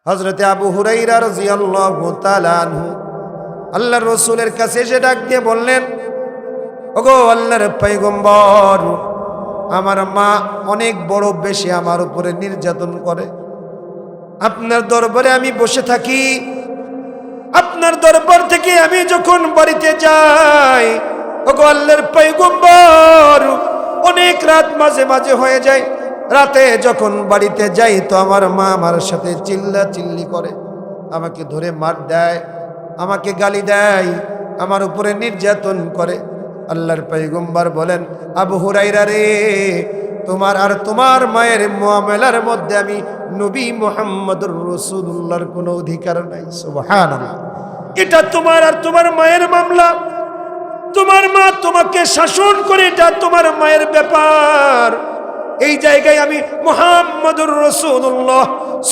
হযরতে আবু হুরায়রা রাদিয়াল্লাহু তাআলা আনহু আল্লাহর রাসূলের কাছে এসে ডাক দিয়ে বললেন, ওগো আল্লাহর পয়গম্বর, আমার মা অনেক বড় বেশি আমার উপরে নির্যাতন করে। আপনার দরবারে আমি বসে থাকি, আপনার দরবার থেকে আমি যখন বাড়িতে যাই, ওগো আল্লাহর পয়গম্বর, অনেক রাত মাঝে মাঝে হয়ে যায়। রাতে যখন বাড়িতে যাই তো আমার মা আমার সাথে চিল্লাচিল্লি করে, আমাকে ধরে মার দেয়, আমাকে গালি দেয়, আমার উপরে নির্যাতন করে। আল্লাহর পয়গম্বর বলেন, আবু হুরায়রা রে, তোমার আর তোমার মায়ের মুআমালার মধ্যে আমি নবী মুহাম্মদুর রাসূলুল্লাহর কোনো অধিকার নাই। সুবহানাল্লাহ। এটা তোমার আর তোমার মায়ের মামলা, তোমার মা তোমাকে শাসন করে, এটা তোমার মায়ের ব্যাপার। এই জায়গায় আমি মুহাম্মদুর রাসূলুল্লাহ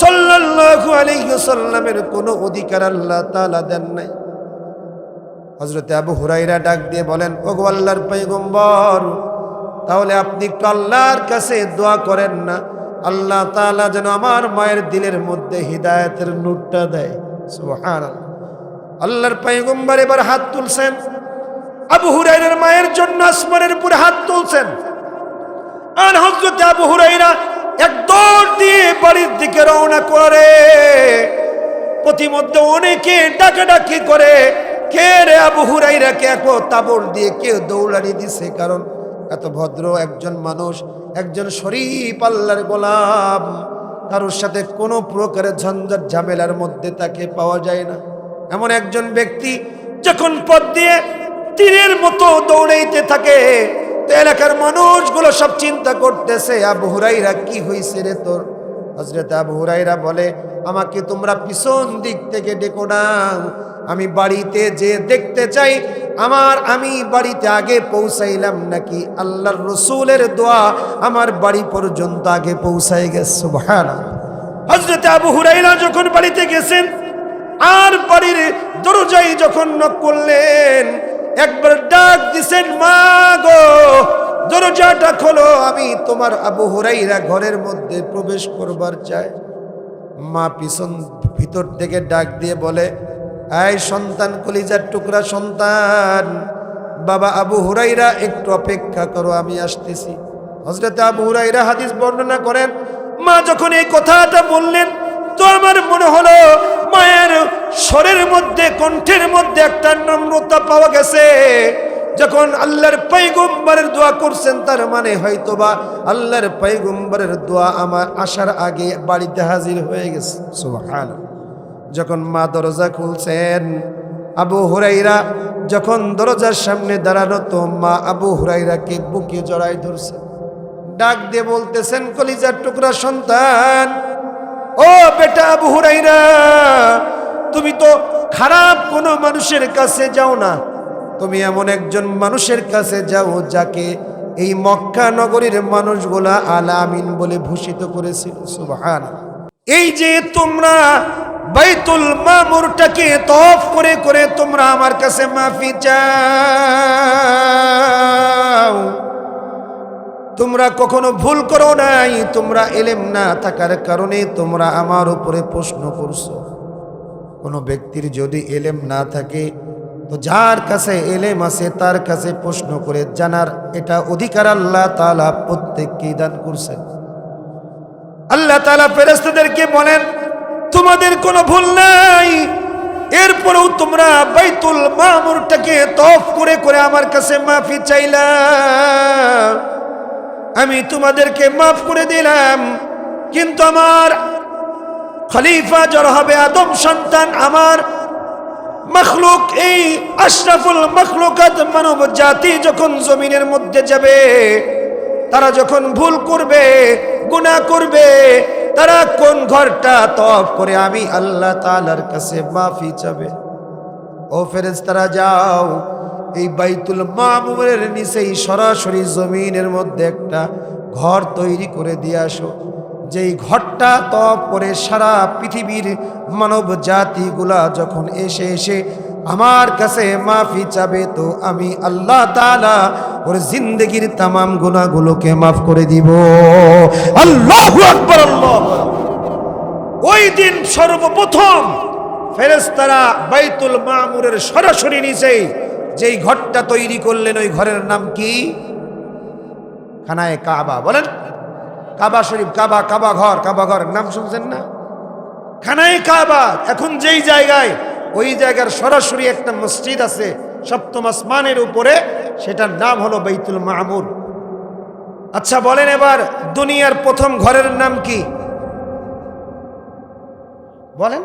সাল্লাল্লাহু আলাইহি ওয়াসাল্লামের কোনো অধিকার আল্লাহ তাআলা দেন নাই। হযরতে আবু হুরায়রা ডাক দিয়ে বলেন, ওগো আল্লাহর পয়গম্বর, তাহলে আপনি একটু আল্লাহর কাছে দোয়া করেন না, আল্লাহ তাআলা যেন আমার মায়ের দিলের মধ্যে হিদায়াতের নূরটা দেয়। সুবহানাল্লাহ। আল্লাহর পয়গম্বর এবার হাত তুলছেন, আবু হুরায়রার মায়ের জন্য আসমানের উপরে হাত তুলছেন। আর হযরত আবু হুরায়রা এক দৌড় দিয়ে বাড়ির দিকে রওনা করে। প্রতিমধ্যে অনেকে ডাকাডাকি করে, কে রে আবু হুরায়রাকে এক তাবড় দিয়ে কেউ দৌড়ানি দিছে, কারণ এত ভদ্র একজন মানুষ, একজন শরীফ আল্লাহর গোলাম, কারোর সাথে কোনো প্রকারের ঝঞ্ঝাট ঝামেলার মধ্যে তাকে পাওয়া যায় না। এমন একজন ব্যক্তি যখন পথ দিয়ে তীরের মতো দৌড়াইতে থাকে, তো এলাকার মানুষগুলো সব চিন্তা করতেছে, আবু হুরায়রা কি হয়েছে রে তোর? হযরত আবু হুরায়রা বলে, আমাকে তোমরা পিছন দিক থেকে ডেকো না, আমি বাড়িতে যে দেখতে চাই আমি বাড়িতে আগে পৌঁছাইলাম নাকি আল্লাহর রাসূলের দোয়া আমার বাড়ি পর্যন্ত আগে পৌঁছায় গেছে। সুবহানাল্লাহ। হযরত আবু হুরায়রা যখন বাড়িতে গেছেন আর বাড়ির দরজায় যখন নক করলেন, একবার ডাক দিছেন, মা গো দরজাটা খোলো, আমি তোমার আবু হুরায়রা ঘরের মধ্যে প্রবেশ করবার চাই। মা ভিতর থেকে ডাক দিয়ে বলে, এই সন্তান, কলিজার টুকরা সন্তান, বাবা আবু হুরায়রা একটু অপেক্ষা করো, আমি আসতেছি। হযরত আবু হুরায়রা হাদিস বর্ণনা করেন, মা যখন এই কথাটা বললেন তো আমার মনে হলো মায়ের স্বরের মধ্যে, কণ্ঠের মধ্যে একটা নম্রতা পাওয়া গেছে। যখন আল্লাহর পয়গম্বরের দোয়া করছেন, তার মানে হয়তোবা আল্লাহর পয়গম্বরের দোয়া আমার আসার আগে বাড়িতে হাজির হয়ে গেছে। সুবহানাল্লাহ। যখন মা দরজা খুলছেন, আবু হুরায়রা যখন দরজার সামনে দাঁড়ানো, তো মা আবু হুরায়রাকে বুকে জড়ায় ধরছেন, ডাক দিয়ে বলতেছেন, কলিজার টুকরা সন্তান, ও বেটা আবু হুরায়রা, তুমি তো খারাপ কোনো মানুষের কাছে যাও না, তুমি এমন একজন মানুষের কাছে যাও যাকে এই মক্কা নগরীর মানুষগুলা আল আমিন বলে ভূষিত করেছিল। সুবহানাল্লাহ। এই যে তোমরা বাইতুল মামুরটাকে তওয়াফ করে করে তোমরা আমার কাছে মাফি চাও, তোমরা কখনো ভুল করো নাই, তোমরা ইলম না থাকার কারণে তোমরা আমার উপরে প্রশ্ন করছো। কোনো ব্যক্তির যদি ইলম না থাকে তো যার কাছে ইলম আছে তার কাছে প্রশ্ন করে জানার এটা অধিকার আল্লাহ তাআলা প্রত্যেককেই দান করছেন। আল্লাহ তাআলা ফেরেশতাদেরকে বলেন, তোমাদের কোনো ভুল নাই, এরপরেও তোমরা বাইতুল মামুরটাকে তওয়াফ করে করে আমার কাছে মাফি চাইলা, আমি তোমাদেরকে মাফ করে দিলাম। কিন্তু আমার খলিফা যারা হবে আদম সন্তান, আমার মখলুক, এই আশরাফুল মখলুকাত মানব জাতি যখন জমিনের মধ্যে যাবে, তারা যখন ভুল করবে, গুনাহ করবে, তারা কোন ঘরটা তওয়াফ করে আমি আল্লাহ তাআলার কাছে মাফি চাবে। ও ফেরেশতারা যাও, এই বাইতুল মামুরের নিচেই সরাসরি জমিনের মধ্যে একটা ঘর তৈরি করে দিয়ে আসো, যেই ঘরটা তওয়াফ করে সারা পৃথিবীর মানব জাতিগুলা যখন এসে এসে আমার কাছে মাফি চাবে, তো আমি আল্লাহ তাআলা ওর জিন্দেগির তামাম গুনাহগুলোকে মাফ করে দিব। আল্লাহু আকবার। আল্লাহ ওই দিন সর্বপ্রথম ফেরেশতারা বাইতুল মামুরের সরাসরি নিচে যেই ঘরটা তৈরি করলেন ওই ঘরের নাম কি? খানায়ে কাবা। বলেন কাবা শরীফ, কাবা, কাবা ঘর, কাবা ঘর নাম শুনছেন না? খানায়ে কাবা। এখন যেই জায়গায়, ওই জায়গার সরাসরি একটা মসজিদ আছে সপ্তম আসমানের উপরে, সেটার নাম হলো বাইতুল মামুর। আচ্ছা বলেন এবার দুনিয়ার প্রথম ঘরের নাম কি? বলেন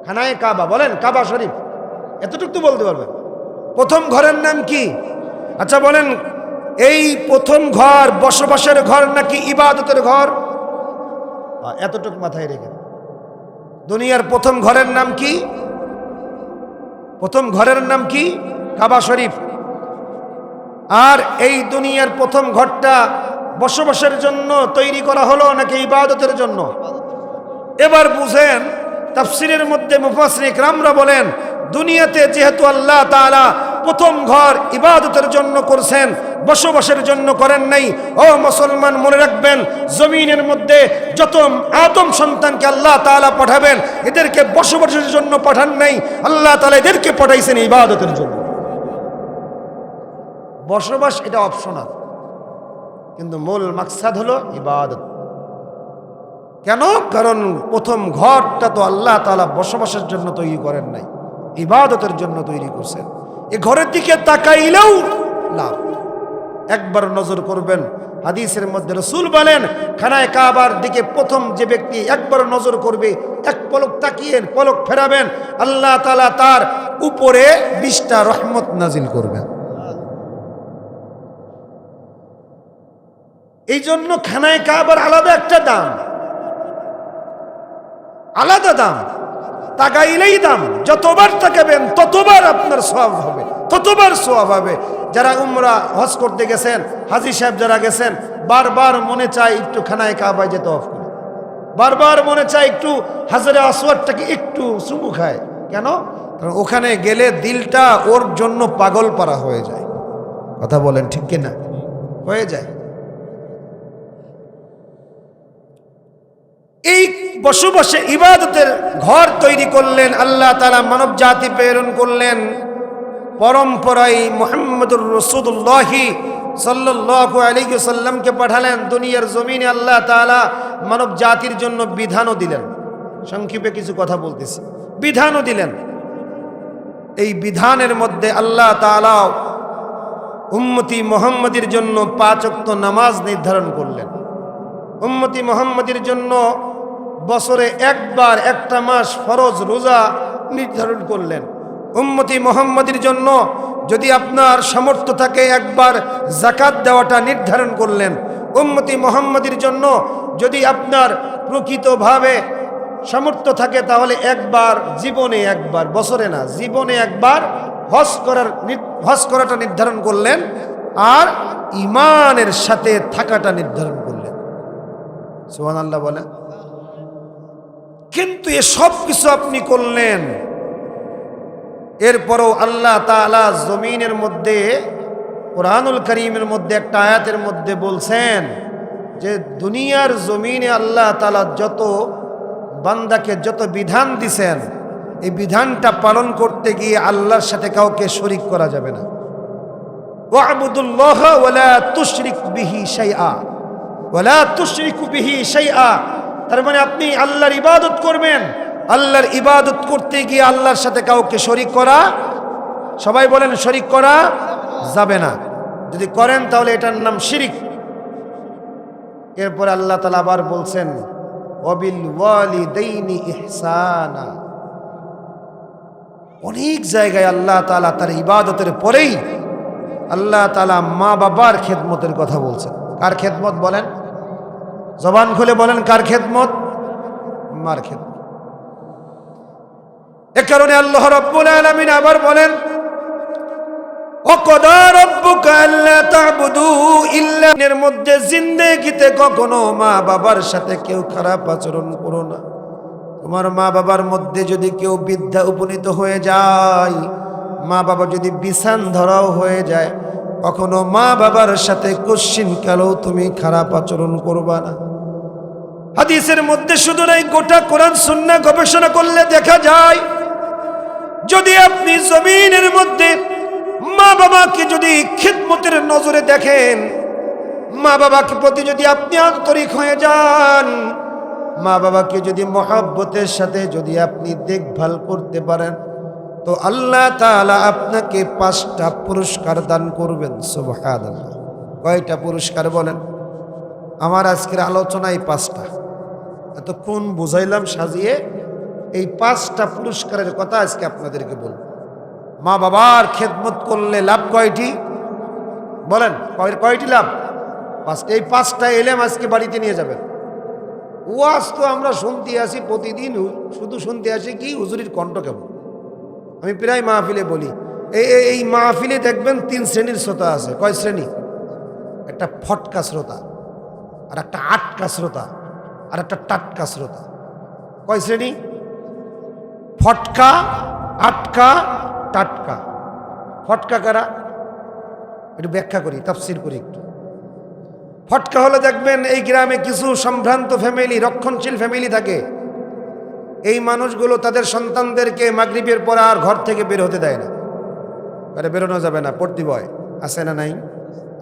খানায়ে কাবা, বলেন কাবা শরীফ, এতটুকু তো বলতে পারবেন। প্রথম ঘরের নাম কি? আচ্ছা বলেন এই প্রথম ঘর বসবাসের ঘর নাকি ইবাদতের ঘর? এতটুকু মাথায় রেখে, দুনিয়ার প্রথম ঘরের নাম কি? প্রথম ঘরের নাম কি? কাবা শরীফ। আর এই দুনিয়ার প্রথম ঘরটা বসবাসের জন্য তৈরি করা হলো নাকি ইবাদতের জন্য? এবার বুঝেন, তাফসীরের মধ্যে মুফাসসির ইকরামরা বলেন দুনিয়াতে যেহেতু আল্লাহ তাআলা প্রথম ঘর ইবাদতের জন্য করছেন, বসবাসের জন্য করেন নাই। ও মুসলমান মনে রাখবেন, জমিনের মধ্যে যত আদম সন্তানকে আল্লাহ তাআলা পাঠাবেন এদেরকে বসবাসের জন্য পাঠান নাই, আল্লাহ তাআলা এদেরকে পাঠাইছেন ইবাদতের জন্য। বসবাস এটা অপশনাল, কিন্তু মূল মাকসাদ হলো ইবাদত। কেন? কারণ প্রথম ঘরটা তো আল্লাহ তাআলা বসবাসের জন্য তৈরি করেন নাই, ইবাদতের জন্য তৈরি করছেন। এই ঘরের দিকে তাকাইলেও লাভ। একবার নজর করবেন, হাদিসের মধ্যে রাসূল বলেন খানায়ে কাবার দিকে প্রথম যে ব্যক্তি একবার নজর করবে, এক পলক তাকিয়ে পলক ফেরাবেন, আল্লাহ তাআলা তার উপরে 20টা রহমত নাজিল করবেন। এই জন্য খানায়ে কাবার আলাদা একটা দাম, আলাদা দাম। তাকাইলেই দাম, যতবার তাকাবেন ততবার আপনার সওয়াব হবে, ততবার সওয়াব হবে। যারা উমরা হজ করতে গেছেন, হাজী সাহেব যারা গেছেন, বারবার মনে চায় একটু খানায়ে কাবায় যেতে অফ করে, বারবার মনে চায় একটু হাজরে আসওয়াদটাকে একটু চুমু খায়। কেন? কারণ ওখানে গেলে দিলটা ওর জন্য পাগল পারা হয়ে যায়। কথা বলেন ঠিক কিনা? হয়ে যায়। এই বসবাসে ইবাদতের ঘর তৈরি করলেন আল্লাহ তাআলা, মানব জাতি প্রেরণ করলেন। পরম্পরায় মুহাম্মদুর রাসূলুল্লাহ সাল্লাল্লাহু আলাইহি ওয়াসাল্লামকে পাঠালেন দুনিয়ার জমিনে। আল্লাহ তাআলা মানব জাতির জন্য বিধানও দিলেন। সংক্ষেপে কিছু কথা বলতেছি। বিধানও দিলেন। এই বিধানের মধ্যে আল্লাহ তাআলা উম্মতি মুহাম্মাদের জন্য 5 ওয়াক্ত নামাজ নির্ধারণ করলেন। উম্মতি মুহাম্মাদের জন্য বছরে একবার একটা মাস ফরজ রোজা নির্ধারণ করলেন। উম্মতি মুহাম্মাদের জন্য যদি আপনার সামর্থ্য থাকে একবার যাকাত দেওয়াটা নির্ধারণ করলেন। উম্মতি মুহাম্মাদের জন্য যদি আপনার প্রকৃতভাবে সামর্থ্য থাকে তাহলে একবার, জীবনে একবার, বছরে না, জীবনে একবার হজ করাটা নির্ধারণ করলেন। আর ঈমানের সাথে থাকাটা নির্ধারণ করলেন। সুবহানাল্লাহ বলেন। কিন্তু এ সব কিছু আপনি করলেন, এরপরও আল্লাহ তাআলা জমিনের মধ্যে কুরআনুল কারীমের মধ্যে একটা আয়াতের মধ্যে বলছেন যে দুনিয়ার জমিনে আল্লাহ তাআলা যত বান্দাকে যত বিধান দিছেন, এই বিধানটা পালন করতে গিয়ে আল্লাহর সাথে কাউকে শরীক করা যাবে না। ওয়া'বুদুল্লাহ ওয়ালা তুশরিক বিহি শাইআ, ওয়ালা তুশরিকু বিহি শাইআ। তার মানে আপনি আল্লাহর ইবাদত করবেন, আল্লাহর ইবাদত করতে গিয়ে আল্লাহর সাথে কাউকে শরীক করা, সবাই বলেন শরীক করা যাবে না। যদি করেন তাহলে এটার নাম শিরিক। এরপর আল্লাহ তাআলা আবার বলছেন ওয়াবিল ওয়ালিদাইনি ইহসানা। অনেক জায়গায় আল্লাহ তাআলা তার ইবাদতের পরেই আল্লাহ তাআলা মা বাবার খেদমতের কথা বলছেন। কার খেদমত বলেন? জবান খুলে বলেন কার খেদমত? মার খেদমত। এ কারণে আল্লাহ রাব্বুল আলামিন আবার বলেন ওয়াকাদা রাব্বুকা আল্লা তা'বুদু ইল্লা, এর মধ্যে জিন্দেগিতে কখনো মা বাবার সাথে কেউ খারাপ আচরণ করো না। তোমার মা বাবার মধ্যে যদি কেউ বৃদ্ধা উপনীত হয়ে যায়, মা বাবা যদি বিছান ধরাও হয়ে যায়, কখনো মা বাবার সাথে কুশ্চিন কালেও তুমি খারাপ আচরণ করবা না। হাদিসের মধ্যে শুধু নাই, গোটা কোরআন সুন্নাহ গবেষণা করলে দেখা যায়, যদি আপনি জমিনের মধ্যে মা বাবাকে যদি খিদমতের নজরে দেখেন, মা বাবাকে প্রতি যদি আপনি আন্তরিক হয়ে যান, মা বাবাকে যদি মহব্বতের সাথে যদি আপনি দেখভাল করতে পারেন, তো আল্লাহ তাআলা আপনাকে 5টা পুরস্কার দান করবেন। সুবহানাল্লাহ। কয়টা পুরস্কার বলেন? আমার আজকের আলোচনায় 5টা। এতক্ষণ বুঝাইলাম সাজিয়ে, এই 5টা পুরস্কারের কথা আজকে আপনাদেরকে বলব। মা বাবার খেদমত করলে লাভ কয়টি বলেন? কয়টি লাভ? 5টা। এই 5টা এলেম আজকে বাড়িতে নিয়ে যাবেন। ওয়াজ তো আমরা শুনতে আসি প্রতিদিন, শুধু শুনতে আসি কি হুজুরির কণ্ঠ কেমন। আমি প্রায় মাহফিলে বলি, এই মাহফিলে দেখবেন 3 শ্রেণীর শ্রোতা আছে। কয় শ্রেণী? একটা ফটকা শ্রোতা, আর একটা আটকা শ্রোতা, আর একটা টাটকা শ্রোতা। কয় শ্রেণী? ফটকা, আটকা, টাটকা। ফটকা কারা? একটু ব্যাখ্যা করি, তাফসীর করি একটু। ফটকা হলো, দেখবেন এই গ্রামে কিছু সম্ভ্রান্ত ফ্যামিলি, রক্ষণশীল ফ্যামিলি থাকে। এই মানুষগুলো তাদের সন্তানদেরকে মাগরিবের পর আর ঘর থেকে বের হতে দেয় না। আরে বেরোনো যাবে না, পড়তে ভয়। আছে না নাই?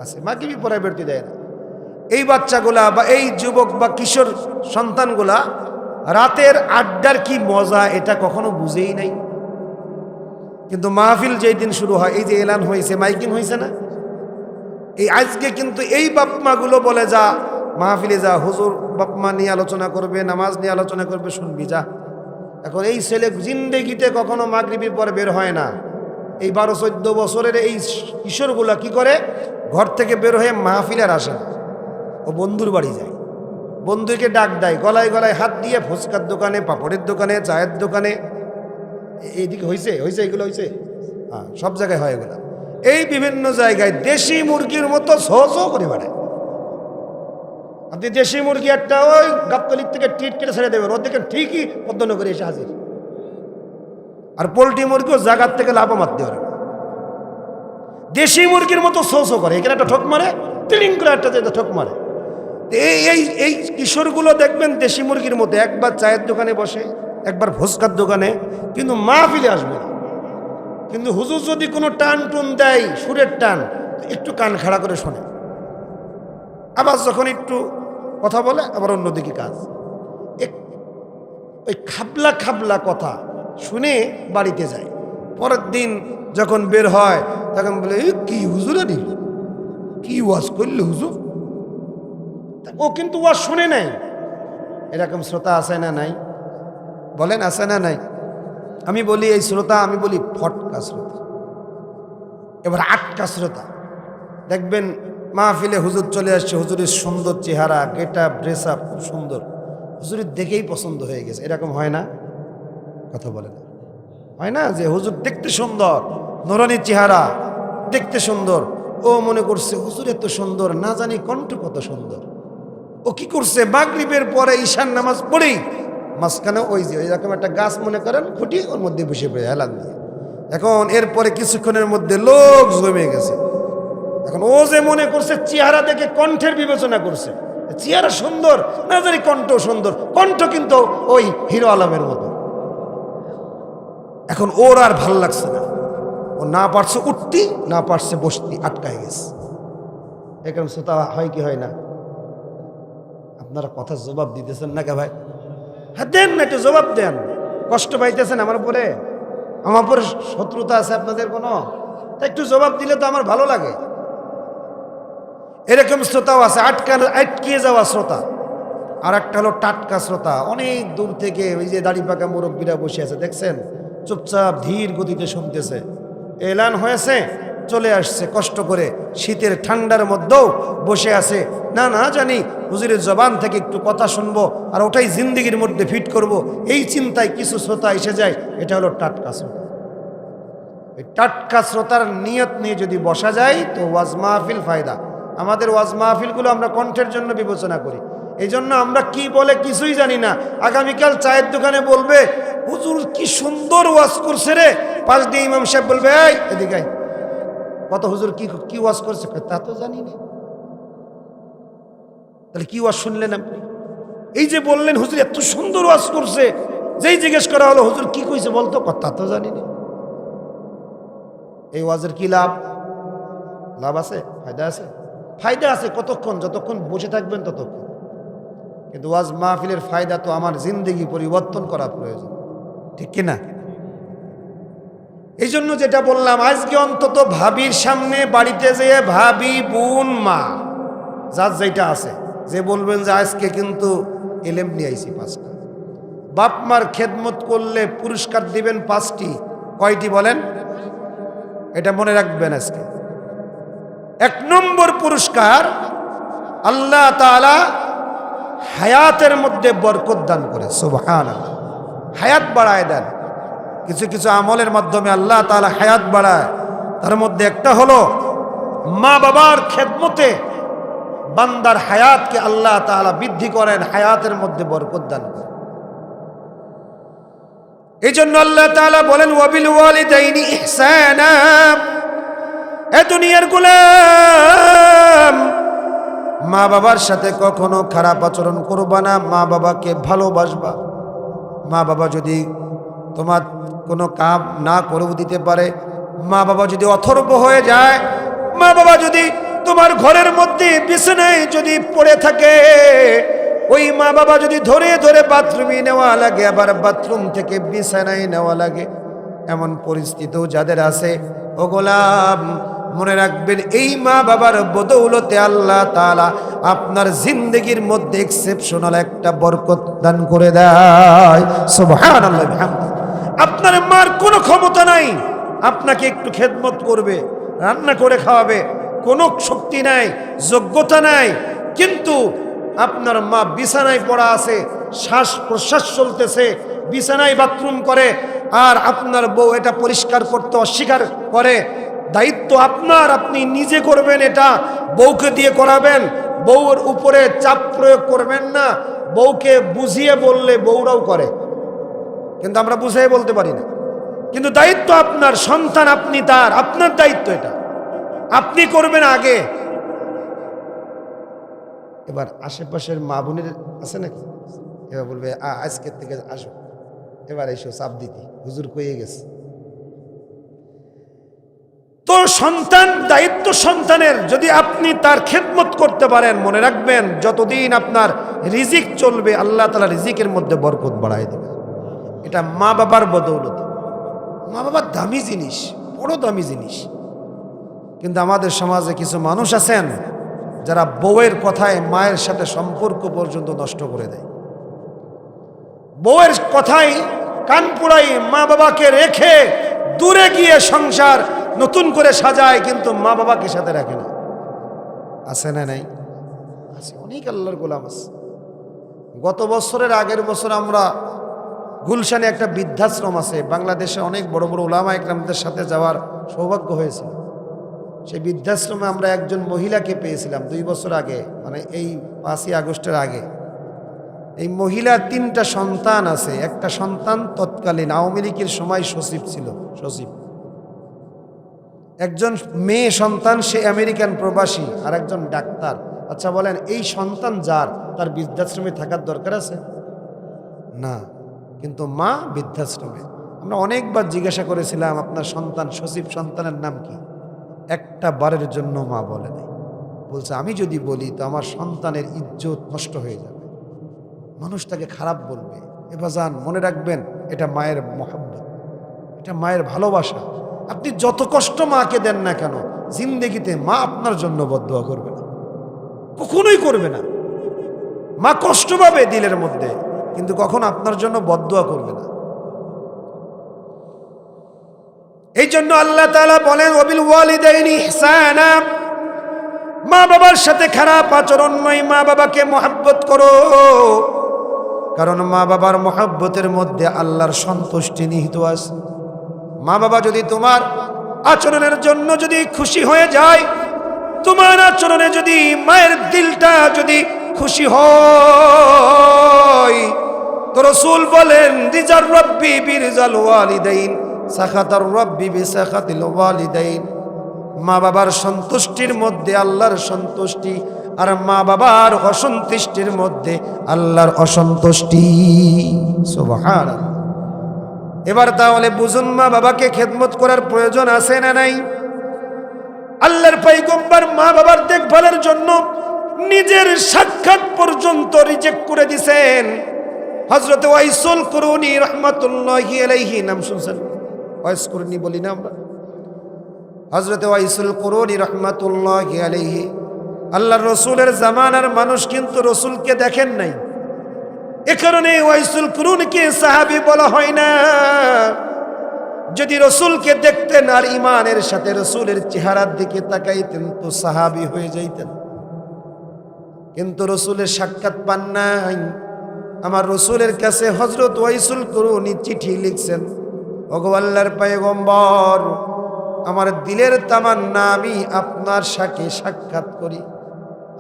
আছে। মাগরিবের পরে বেরোতে দেয় না। এই বাচ্চাগুলা বা এই যুবক বা কিশোর সন্তানগুলা রাতের আড্ডার কি মজা এটা কখনো বুঝেই নাই। কিন্তু মাহফিল যেই দিন শুরু হয়, এই যে এলান হয়েছে, মাইকিং হয়েছে না, এই আজকে কিন্তু এই বাপমাগুলো বলে, যা মাহফিলে যা, হুজুর বাপমা নিয়ে আলোচনা করবে, নামাজ নিয়ে আলোচনা করবে, শুনবি যা। এখন এই ছেলে জিন্দেগিতে কখনো মাগরিবের পরে বের হয় না। এই 12-14 বছরের এই কিশোরগুলা কি করে? ঘর থেকে বের হয়ে মাহফিলে আর আসে না। ও বন্ধুর বাড়ি যায়, বন্ধুকে ডাক দেয়, গলায় গলায় হাত দিয়ে, ফুচকার দোকানে, পাপড়ের দোকানে, চায়ের দোকানে। এইদিকে হয়েছে এগুলো হয়েছে, হ্যাঁ, সব জায়গায় হয় এগুলো। এই বিভিন্ন জায়গায় দেশি মুরগির মতো শো করে বেড়ায়। আপনি দেশি মুরগি একটা ওই গাবতলির থেকে টিট কেটে ছেড়ে দেবেন, ওর দিকে ঠিকই পদ্ম করে এসে হাজির। আর পোলট্রি মুরগিও জায়গার থেকে লাফা মারতে পারে। দেশি মুরগির মতো শো করে, এখানে একটা ঠোক মারে, টিলিং করে একটা ঠোক মারে। এই কিশোরগুলো দেখবেন দেশি মুরগির মতো, একবার চায়ের দোকানে বসে, একবার ফুচকার দোকানে, কিন্তু মাহফিলে আসবে না। কিন্তু হুজুর যদি কোনো টান টুন দেয়, সুরের টান, একটু কান খাড়া করে শোনে। আবার যখন একটু কথা বলে, আবার অন্যদিকে কাজ। ওই খাবলা খাবলা কথা শুনে বাড়িতে যায়। পরের দিন যখন বের হয়, তখন বলে, কি হুজুরে নিল, কি ওয়াজ করলে হুজুর। ও কিন্তু ওয়াজ শুনে নাই। এরকম শ্রোতা আছে না নাই? বলেন, আছে না নাই? আমি বলি এই শ্রোতা, আমি বলি ফটকা শ্রোতা। এবার আটকা শ্রোতা, দেখবেন মাহফিলে হুজুর চলে আসছে, হুজুরের সুন্দর চেহারা, গেটআপ, ড্রেস আপ খুব সুন্দর, হুজুরের দেখেই পছন্দ হয়ে গেছে। এরকম হয় না? কথা বলে না? হয় না যে হুজুর দেখতে সুন্দর, নুরানি চেহারা, দেখতে সুন্দর, ও মনে করছে হুজুর এত সুন্দর, না জানি কণ্ঠ কত সুন্দর। ও কি করছে? মাগরিবের পরে ঈশান নামাজ পড়েই মাঝখানে ওই যে এরকম একটা গাছ মনে করেন, খুঁটি, ওর মধ্যে বসে পড়ে হেলান দিয়ে। এখন এরপরে কিছুক্ষণের মধ্যে লোক জমে গেছে। এখন ও যে মনে করছে চেহারা দেখে কণ্ঠের বিবেচনা করছে, চেহারা সুন্দর, না জানি কণ্ঠ সুন্দর, কণ্ঠ কিন্তু ওই হিরো আলমের মতো। এখন ওর আর ভাল লাগছে না, ও না পারছে উঠতি, না পারছে বসতি, আটকায় গেছে। এরকম শ্রোতা হয় কি হয় না? আপনারা কথা জবাব দিতেছেন না কে ভাই? হ্যাঁ দেন না, একটু জবাব দেন। কষ্ট পাইতেছেন আমার উপরে? আমার উপরে শত্রুতা আছে আপনাদের কোনো? তা একটু জবাব দিলে তো আমার ভালো লাগে। এরকম শ্রোতাও আছে, আটকিয়ে যাওয়া শ্রোতা। আর একটা হলো টাটকা শ্রোতা, অনেক দূর থেকে ওই যে দাড়ি পাকা মুরব্বীরা বসে আছে, দেখছেন, চুপচাপ ধীর গতিতে শুনতেছে। এলান হয়েছে, চলে আসছে কষ্ট করে, শীতের ঠান্ডার মধ্যেও বসে আছে, না জানি হুজুরের জবান থেকে একটু কথা শুনবো, আর ওটাই জিন্দিগির মধ্যে ফিট করব, এই চিন্তায় কিছু শ্রোতা এসে যায়। এটা হলো টাটকা শ্রোতা। এই টাটকা শ্রোতার নিয়ত নিয়ে যদি বসা যায়, তো ওয়াজ মাহফিল ফায়দা। আমাদের ওয়াজ মাহফিলগুলো আমরা কণ্ঠের জন্য বিবেচনা করি, এই জন্য আমরা কি বলে কিছুই জানি না। আগামীকাল চায়ের দোকানে বলবে, হুজুর কি সুন্দর ওয়াজ করছে রে, পাশ দিয়ে ইমাম সাহেব বলবে, এই এদিকে কত হুজুর কি ওয়াজ করছে, তা তো জানি না। তাহলে কি ওয়াজ শুনলেন আপনি? এই যে বললেন হুজুর এত সুন্দর ওয়াজ করছে, যেই জিজ্ঞেস করা হলো হুজুর কি কইছে বলতো, কথা তো জানি না। এই ওয়াজের কি লাভ? লাভ আছে? ফায়দা আছে? ফায়দা আছে কতক্ষণ, যতক্ষণ বসে থাকবেন ততক্ষণ। কিন্তু ওয়াজ মাহফিলের ফায়দা তো আমার জিন্দেগি পরিবর্তন করা প্রয়োজন, ঠিক কিনা? এই জন্য যেটা বললাম, আজকে অন্তত ভাবির সামনে বাড়িতে যেয়ে ভাবি, বোন, মা, যার যেটা আছে, যে বলবেন যে আজকে কিন্তু এলেম নিয়ে আইছি 5টা। বাপ মার খেদমত করলে পুরস্কার দিবেন 5টি। কয়টি বলেন? এটা মনে রাখবেন আজকে। 1 নম্বর পুরস্কার, আল্লাহ তাআলা হায়াতের মধ্যে বরকত দান করে। সুবহানাল্লাহ। হায়াত বাড়ায় দেন। কিছু কিছু আমলের মাধ্যমে আল্লাহ তাআলা হায়াত বাড়ায়। তার মধ্যে একটা হলো মা বাবার খেদমতে বান্দার হায়াতকে আল্লাহ তাআলা বৃদ্ধি করেন, হায়াতের মধ্যে বরকত দান করেন। এই জন্য আল্লাহ তাআলা বলেন ওয়াবিল ওয়ালিদাইনি ইহসানা। এ দুনিয়ার গোলাম, মা বাবার সাথে কখনো খারাপ আচরণ করবা না, মা বাবাকে ভালোবাসবা। মা বাবা যদি তোমার কোনো কাম না করেও দিতে পারে, মা বাবা যদি অথর্ব হয়ে যায়, মা বাবা যদি তোমার ঘরের মধ্যে বিছানায় যদি পড়ে থাকে, ওই মা বাবা যদি ধরে ধরে বাথরুমে নেওয়া লাগে, আবার বাথরুম থেকে বিছানায় নেওয়া লাগে, এমন পরিস্থিতিও যাদের আছে, ও গোলাম মনে রাখবেন, এই মা বাবার বদৌলতে আল্লাহ তাআলা আপনার জিন্দেগির মধ্যে এক্সেপশনাল একটা বরকত দান করে দেয়। সুবহানাল্লাহ বিহামদিহি। আপনার মার কোনো ক্ষমতা নাই আপনাকে একটু খেদমত করবে, রান্না করে খাওয়াবে, কোনো শক্তি নাই, যোগ্যতা নাই, কিন্তু আপনার মা বিছানায় পড়া আছে, শ্বাস প্রশ্বাস চলতেছে, বিছানায় বাথরুম করে, আর আপনার বউ এটা পরিষ্কার করতে অস্বীকার করে। দায়িত্ব আপনার, আপনি নিজে করবেন, এটা বউকে দিয়ে করাবেন। বউর উপরে চাপ প্রয়োগ করবেন না। বউকে বুঝিয়ে বললে বউরাও করে, কিন্তু আমরা বুঝিয়ে বলতে পারি না। কিন্তু দায়িত্ব আপনার, সন্তান আপনি তার, আপনার দায়িত্ব এটা, আপনি করবেন আগে। এবার আশেপাশের মা বোনের আছে নাকি? এবার বলবে আজকের থেকে আসো, এবার এসো চাপ দিতে, হুজুর কইয়ে গেছে। তো সন্তান, দায়িত্ব সন্তানের, যদি আপনি তার খেদমত করতে পারেন, মনে রাখবেন যতদিন আপনার রিজিক চলবে আল্লাহ তাআলা রিজিকের মধ্যে বরকত বাড়ায় দেবে। এটা মা বাবার বদৌলতে। মা বাবার দামি জিনিস, বড় দামি জিনিস। কিন্তু আমাদের সমাজে কিছু মানুষ আছেন যারা বউয়ের কথায় মায়ের সাথে সম্পর্ক পর্যন্ত নষ্ট করে দেয়। বউয়ের কথায় কান পুড়াই মা বাবাকে রেখে দূরে গিয়ে সংসার নতুন করে সাজায়, কিন্তু মা বাবাকে সাথে রাখে না। আছে না নাই? আছে, অনেক আল্লাহর গোলাম আছে। গত বছরের আগের বছর আমরা গুলশানে একটা বৃদ্ধাশ্রম আছে, বাংলাদেশে অনেক বড় বড় উলামা ইকরামদের সাথে যাওয়ার সৌভাগ্য হয়েছিল। সেই বৃদ্ধাশ্রমে আমরা একজন মহিলাকে পেয়েছিলাম 2 বছর আগে, মানে এই 5ই আগস্টের আগে। এই মহিলার 3টা সন্তান আছে। একটা সন্তান তৎকালীন আওয়ামী লীগের সময় সচিব ছিল, সচিব। একজন মেয়ে সন্তান, সে আমেরিকান প্রবাসী, আর একজন ডাক্তার। আচ্ছা বলেন, এই সন্তান যার, তার বৃদ্ধাশ্রমে থাকার দরকার আছে না? কিন্তু মা বৃদ্ধাশ্রমে। আমরা অনেকবার জিজ্ঞাসা করেছিলাম আপনার সন্তান সচিব, সন্তানের নাম কি? একটা বারের জন্য মা বলে নাই। বলছে আমি যদি বলি তো আমার সন্তানের ইজ্জত নষ্ট হয়ে যাবে, মানুষ তাকে খারাপ বলবে। এবার যান, মনে রাখবেন এটা মায়ের মহব্বত, এটা মায়ের ভালোবাসা। আপনি যত কষ্ট মাকে দেন না কেন, জিন্দেগিতে মা আপনার জন্য বদদুয়া করবে না, কখনোই করবে না। মা কষ্ট পাবে দিলের মধ্যে, কিন্তু কখন আপনার জন্য বদদুয়া করবে না। এই জন্য আল্লাহ তাআলা বলেন ওয়াবিল ওয়ালিদাইনি ইহসানা। মা বাবার সাথে খারাপ আচরণ নয়, মা বাবাকে মহব্বত করো, কারণ মা বাবার মহব্বতের মধ্যে আল্লাহর সন্তুষ্টি নিহিত আছে। মা বাবা যদি তোমার আচরণের জন্য যদি খুশি হয়ে যায়, তোমার আচরণে যদি মায়ের দিলটা যদি খুশি হয়, তো রাসূল বলেন রিজার রাব্বি বিরিজাল ওয়ালিদাইন সাখাতার রাব্বি বিসাখাতিল ওয়ালিদাইন। মা বাবার সন্তুষ্টির মধ্যে আল্লাহর সন্তুষ্টি আর মা বাবার অসন্তুষ্টির মধ্যে আল্লাহর অসন্তুষ্টি। সুবহানাল্লাহ। এবার তাহলে বুঝুন, মা বাবাকে খেদমত করার প্রয়োজন আছে না নাই? আল্লাহর পয়গম্বর মা বাবার দেখভালের জন্য নিজের সাক্ষাৎ পর্যন্ত রিজেক্ট করে দিয়েছেন। হযরত ওয়াইসুল কুরুনি রাহমাতুল্লাহি আলাইহি, নাম শুনছেন? ওয়াইস কুরুনি বলি না আমরা? হযরত ওয়াইসুল কুরুনি রাহমাতুল্লাহি আলাইহি আল্লাহর রাসূলের জামানার মানুষ, কিন্তু রাসূলকে দেখেন নাই। এ কারণে ওয়াইসুল কুরুনিকে সাহাবী বলা হয় না। যদি রাসূলকে দেখতেন আর ঈমানের সাথে রাসূলের চেহারার দিকে তাকাইতেন তো সাহাবী হয়ে যাইতেন, কিন্তু রাসূলের সাক্ষাৎ পান নাই। আমার রাসূলের কাছে হযরত ওয়াইসুল কুরুনি চিঠি লিখছেন, ওগো আল্লাহর পয়গম্বর, আমার দিলের তামান্না আমি আপনার সাথে সাক্ষাৎ করি,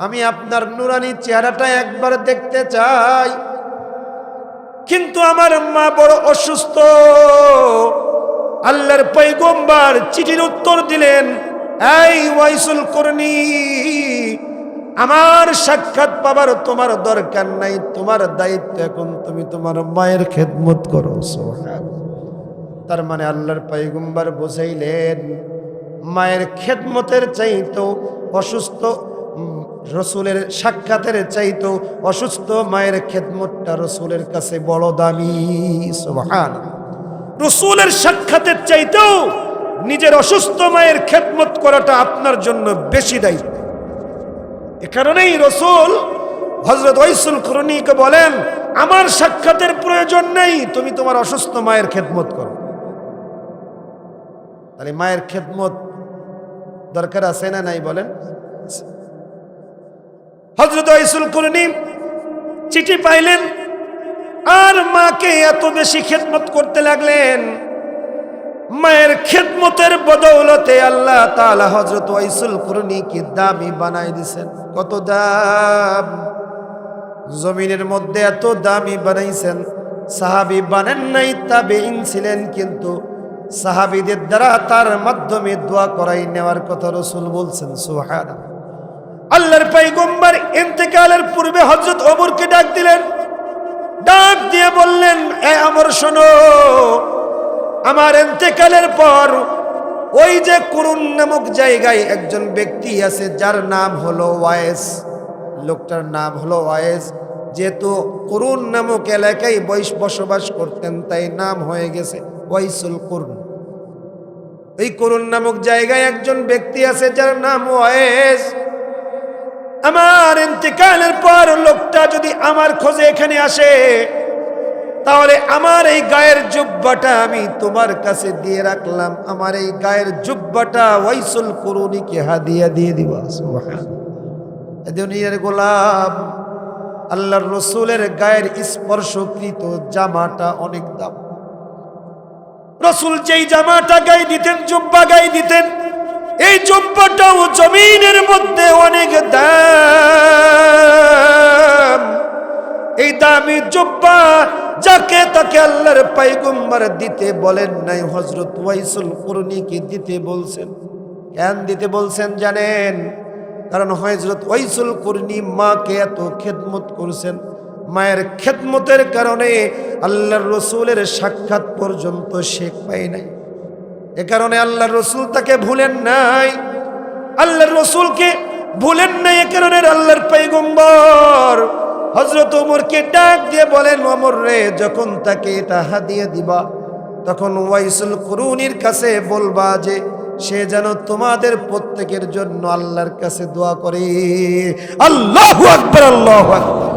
আমি আপনার নুরানি চেহারাটা একবার দেখতে চাই, কিন্তু আমার মা বড় অসুস্থ। আল্লাহর পয়গম্বর চিঠির উত্তর দিলেন, এই ওয়াইসুল কুরনি, আমার সাক্ষাৎ পাবার তোমার দরকার নাই, তোমার দায়িত্ব এখন তুমি তোমার মায়ের খেদমত করো। তার মানে আল্লাহর পয়গম্বর বুঝাইলেন, মায়ের খেদমতের চাইতো অসুস্থ রসুলের সাক্ষাতের চাইতো অসুস্থ মায়ের খেদমতটা রসুলের কাছে বড় দামি। সুবহানাল্লাহ। রসুলের সাক্ষাতের চাইতেও নিজের অসুস্থ মায়ের খেদমত করাটা আপনার জন্য বেশি দায়িত্ব। এ কারণেই রসুল হযরত ওয়াইসুল কুরনিকে বলেন, আমার সাক্ষাতের প্রয়োজন নেই, তুমি তোমার অসুস্থ মায়ের খেদমত করো। তাহলে মায়ের খেদমত দরকার আছে না নাই বলেন? হযরত ওয়াইসুল কুরনি চিঠি পাইলেন আর মাকে এত বেশি খেদমত করতে লাগলেন। মায়ের খেদমতের বদৌলতে আল্লাহ তাআলা হযরত ওয়াইসুল কুরনিকে দামি বানাই দিয়েছেন। কত দাম! জমিনের মধ্যে এত দামি বানাইছেন। সাহাবী বানেন নাই, তাবেঈন ছিলেন, কিন্তু সাহাবীদের দ্বারা তার মাধ্যমে দোয়া করাই নেওয়ার কথা রাসূল বলছেন। সুবহানাল্লাহ। আল্লাহর পয়গম্বর ইন্তেকালের পূর্বে হযরত ওমরকে ডাক দিলেন, ডাক দিয়ে বললেন, এ ওমর শোনো, আমার ইন্তেকালের পর ওই যে কুরুন নামক জায়গায় একজন ব্যক্তি আছে যার নাম হলো ওয়াইস। লোকটার নাম হলো ওয়াইস। যেহেতু কুরুন নামক এলাকায় বসবাস করতেন তাই নাম হয়ে গেছে ওয়াইসুল কুরন। এই কুরুন নামক জায়গায় একজন ব্যক্তি আছে যার নাম ওয়াইস। আমার ইন্তেকালের পর লোকটা যদি আমার খোঁজে এখানে আসে, তাহলে আমার এই গায়ের জুব্বাটা আমি তোমার কাছে দিয়ে রাখলাম, আমার এই গায়ের জুব্বাটা ওয়াইসুল কুরনিকে হাদিয়া দিয়ে দিবা। সুবহানাল্লাহ। দুনিয়ার গোলাম, আল্লাহর রাসূলের গায়ের স্পর্শকৃত জামাটা অনেক দাম। রাসূল যেই জামাটা গায়ে দিতেন, জুব্বা গায়ে দিতেন, এই জুব্বাটাও জমিনের মধ্যে অনেক দাম। এই দামি জুব্বা যাকে তাকে আল্লাহর পয়গম্বর দিতে বলেন নাই, হযরত ওয়াইসুল কুরনিকে দিতে বলছেন। কেন দিতে বলছেন জানেন? কারণ হযরত ওয়াইসুল কুরনি মাকে এত খেদমত করছেন, মায়ের খেদমতের কারণে আল্লাহর রাসূলের সাক্ষাৎ পর্যন্ত শেখ পায় নাই। এ কারণে আল্লাহর রাসূল তাকে ভুলেন নাই, আল্লাহর রাসূলকে ভুলেন নাই। এ কারণে আল্লাহর পয়গম্বর হযরত ওমরকে ডাক দিয়ে বলেন, ওমর রে, যখন তাকে এটা হাদিয়া দিবা তখন ওয়াইসুল কুরনির কাছে বলবা যে সে যেন তোমাদের প্রত্যেকের জন্য আল্লাহর কাছে দোয়া করে। আল্লাহু আকবার, আল্লাহু আকবার।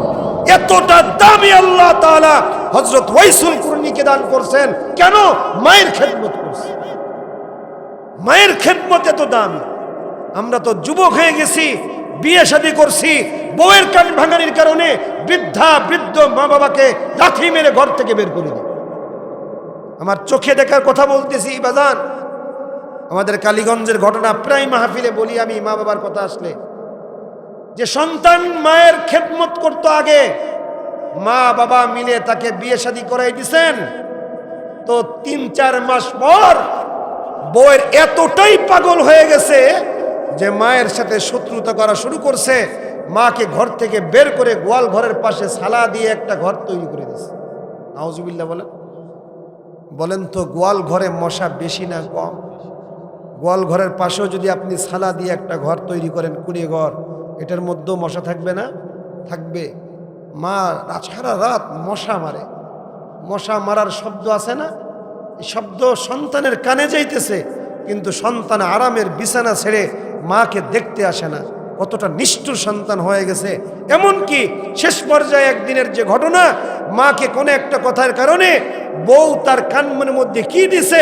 এতটা দামি আল্লাহ তাআলা হযরত ওয়াইসুল কুরনিকে দান করছেন। কেন? মায়ের খেদমত করছে। মায়ের খেদমত এত দামি। আমরা তো যুবক হয়ে গেছি, বিয়ে শাদী করছি, বউয়ের কান ভাঙানির কারণে বৃদ্ধ মা বাবাকে লাথি মেরে ঘর থেকে বের করে দিই। আমার চোখে দেখার কথা বলতেছি বাজান। আমাদের কালীগঞ্জের ঘটনা প্রায় মাহফিলে বলি আমি, মা বাবার কথা আসলে, যে সন্তান মায়ের খেদমত করতো আগে, মা বাবা মিলে তাকে বিয়ে শাদী করাই দিছেন, তো ৩-৪ মাস পর বউয়ের এতটাই পাগল হয়ে গেছে যে মায়ের সাথে শত্রুতা করা শুরু করছে। মাকে ঘর থেকে বের করে গোয়াল ঘরের পাশে সালা দিয়ে একটা ঘর তৈরি করে দিয়েছে। নাউজুবিল্লাহ বলেন। বলেন তো গোয়াল ঘরে মশা বেশি না কম? গোয়াল ঘরের পাশেও যদি আপনি সালা দিয়ে একটা ঘর তৈরি করেন, কুড়িয়ে ঘর, এটার মধ্যেও মশা থাকবে না? থাকবে। মা সারা রাত মশা মারে। মশা মারার শব্দ আছে না? এই শব্দ সন্তানের কানে যাইতেছে, কিন্তু সন্তান আরামের বিছানা ছেড়ে মাকে দেখতে আসে না। কতটা নিষ্ঠুর সন্তান হয়ে গেছে। এমনকি শেষ পর্যায়ে একদিনের যে ঘটনা, মাকে কোনো একটা কথার কারণে বউ তার কানের মধ্যে কি দিছে,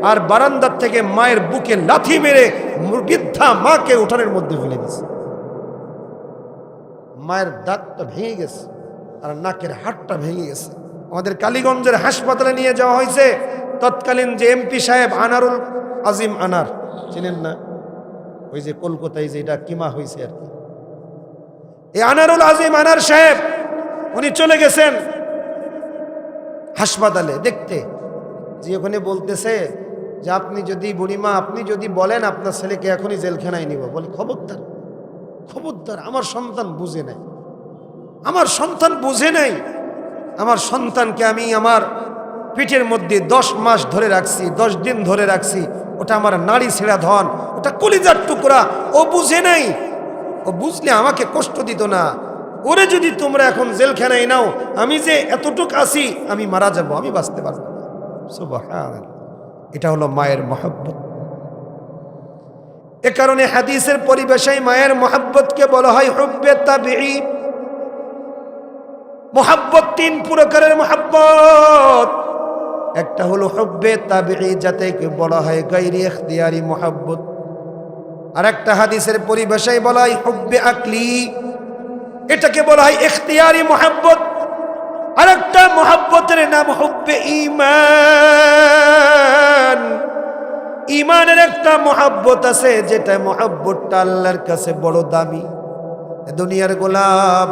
আর বারান্দার থেকে মায়ের বুকে লাথি মেরে বৃদ্ধা মাকে উঠানের মধ্যে ফেলে দিছে। মায়ের দাঁতটা ভেঙে গেছে আর নাকের হাড়টা ভেঙে গেছে। আমাদের কালীগঞ্জের হাসপাতালে নিয়ে যাওয়া হয়েছে। তৎকালীন যে এমপি সাহেব আনারুল আজিম আনার, চিনেন না? ওই যে কলকাতায় যেটা কিমা হয়েছে আর কি, এই আনারুল আজিম আনার সাহেব উনি চলে গেছেন হাসপাতালে দেখতে। যে ওখানে বলতেছে যে আপনি যদি বুড়িমা, আপনি যদি বলেন আপনার ছেলেকে এখনই জেলখানায় নিব। বলি খবরদার, খবরদার, আমার সন্তান বুঝে নাই, আমার সন্তান বুঝে নাই। আমার সন্তানকে আমি আমার পিঠের মধ্যে 10 মাস ধরে রাখছি, 10 দিন ধরে রাখছি। ওটা আমার নাড়ি ছেঁড়া ধন, ওটা কলিজার টুকরা। ও বুঝে নাই। ও বুঝলে আমাকে কষ্ট দিত না। ওরে যদি তোমরা এখন জেলখানায় নাও, আমি যে এতটুক আছি, আমি মারা যাব, আমি বাঁচতে পারবো না। সুবহানাল্লাহ। এটা হলো মায়ের মহব্বত। এ কারণে হাদিসের পরিভাষায় মায়ের মহব্বতকে বলা হয় হুব্বে তাবিঈ। মহব্বত 3 প্রকারের মহব্বত। একটা হলো হুব্বে তাবিঈ, যাতে বলা হয় গায়রি ইখতিয়ারি মহব্বত। আর একটা হাদিসের পরিভাষায় বলা হয় হুব্বে আকলি, এটাকে বলা হয় ইখতিয়ারি মহব্বত। আর একটা মহব্বতের নাম হুব্বে ঈমান। ঈমানের একটা মহব্বত আছে, যেটা মহব্বতটা আল্লাহর কাছে বড় দামি। দুনিয়ার গোলাম,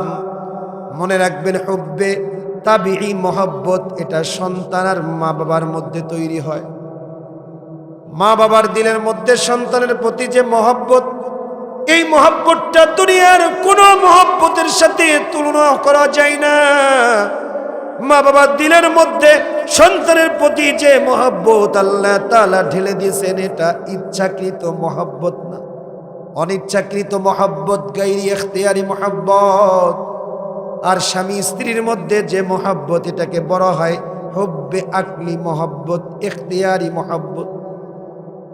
মনে রাখবেন হুব্বে তাবিঈ মহব্বত এটা সন্তান আর মা বাবার মধ্যে তৈরি হয়। মা বাবার দিলের মধ্যে সন্তানের প্রতি যে মহব্বত, এই মহব্বতটা দুনিয়ার কোনো মহব্বতের সাথে তুলনা করা যায় না। মা বাবার দিলের মধ্যে সন্তানের প্রতি যে মহব্বত আল্লাহ তাআলা ঢেলে দিয়েছেন, এটা ইচ্ছাকৃত মহব্বত না, অনিচ্ছাকৃত মহব্বত, গায়রি ইখতিয়ারি মহব্বত। আর স্বামী স্ত্রীর মধ্যে যে মহব্বত, এটাকে বলা হয় হুব্বে আকলি মহব্বত, ইখতিয়ারি মহব্বত।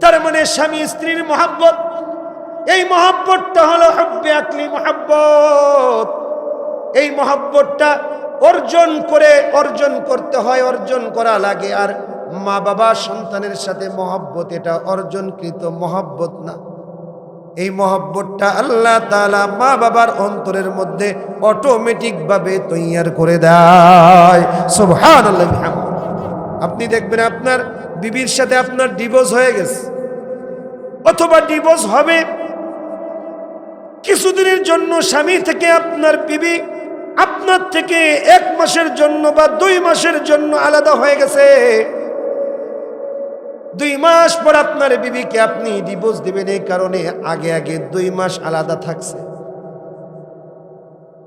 তার মানে স্বামী স্ত্রীর মহব্বত, এই মহব্বতটা হলো হুব্বে আকলি মহব্বত। এই মহব্বতটা অর্জন করতে হয়, অর্জন করা লাগে। আর মা বাবা সন্তানের সাথে মহব্বত, এটা অর্জনকৃত মহব্বত না। এই মহব্বতটা আল্লাহ তাআলা মা বাবার অন্তরের মধ্যে অটোমেটিক ভাবে তৈয়ার করে দেয়। সুবহানাল্লাহ। আপনি দেখবেন আপনার বিবির সাথে আপনার ডিভোর্স হয়ে গেছে, অথবা ডিভোর্স হবে, কিছুদিনের জন্য স্বামী থেকে আপনার বিবি আপনার থেকে 1 মাসের জন্য বা 2 মাসের জন্য আলাদা হয়ে গেছে। 2 মাস পর আপনার বিবিকে আপনি ডিভোর্স দিবেন, এই কারণে আগে 2 মাস আলাদা থাকছে।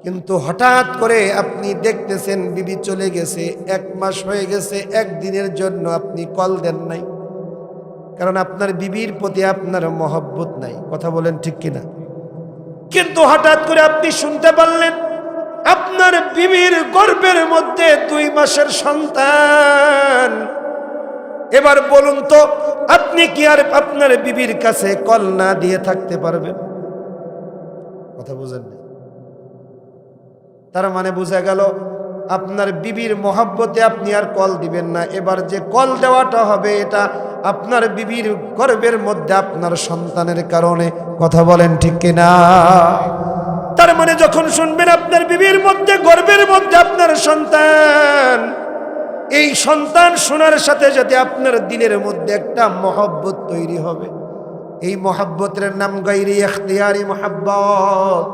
কিন্তু হঠাৎ করে আপনি দেখতেছেন বিবি চলে গেছে, 1 মাস হয়ে গেছে, 1 দিনের জন্য আপনি কল দেন নাই, কারণ আপনার বিবির প্রতি আপনার মহব্বত নাই। কথা বলেন ঠিক কিনা? কিন্তু হঠাৎ করে আপনি শুনতে পারলেন আপনার বিবির গর্ভের মধ্যে 2 মাসের সন্তান। এবার বলুন তো, আপনি কি আর আপনার বিবির কাছে কল না দিয়ে থাকতে পারবেন? কথা বুঝেন না? তার মানে বোঝা গেল আপনার বিবির মহব্বতে আপনি আর কল দিবেন না। এবার যে কল দেওয়াটা হবে, এটা আপনার বিবির গর্ভের মধ্যে আপনার সন্তানের কারণে। কথা বলেন ঠিক কিনা? তার মানে যখন শুনবেন আপনার বিবির মধ্যে, গর্ভের মধ্যে আপনার সন্তান, এই সন্তান শোনার সাথে সাথে আপনার দিলের মধ্যে একটা মহব্বত তৈরি হবে। এই মহব্বতের নাম গায়রি ইখতিয়ারি মহব্বত।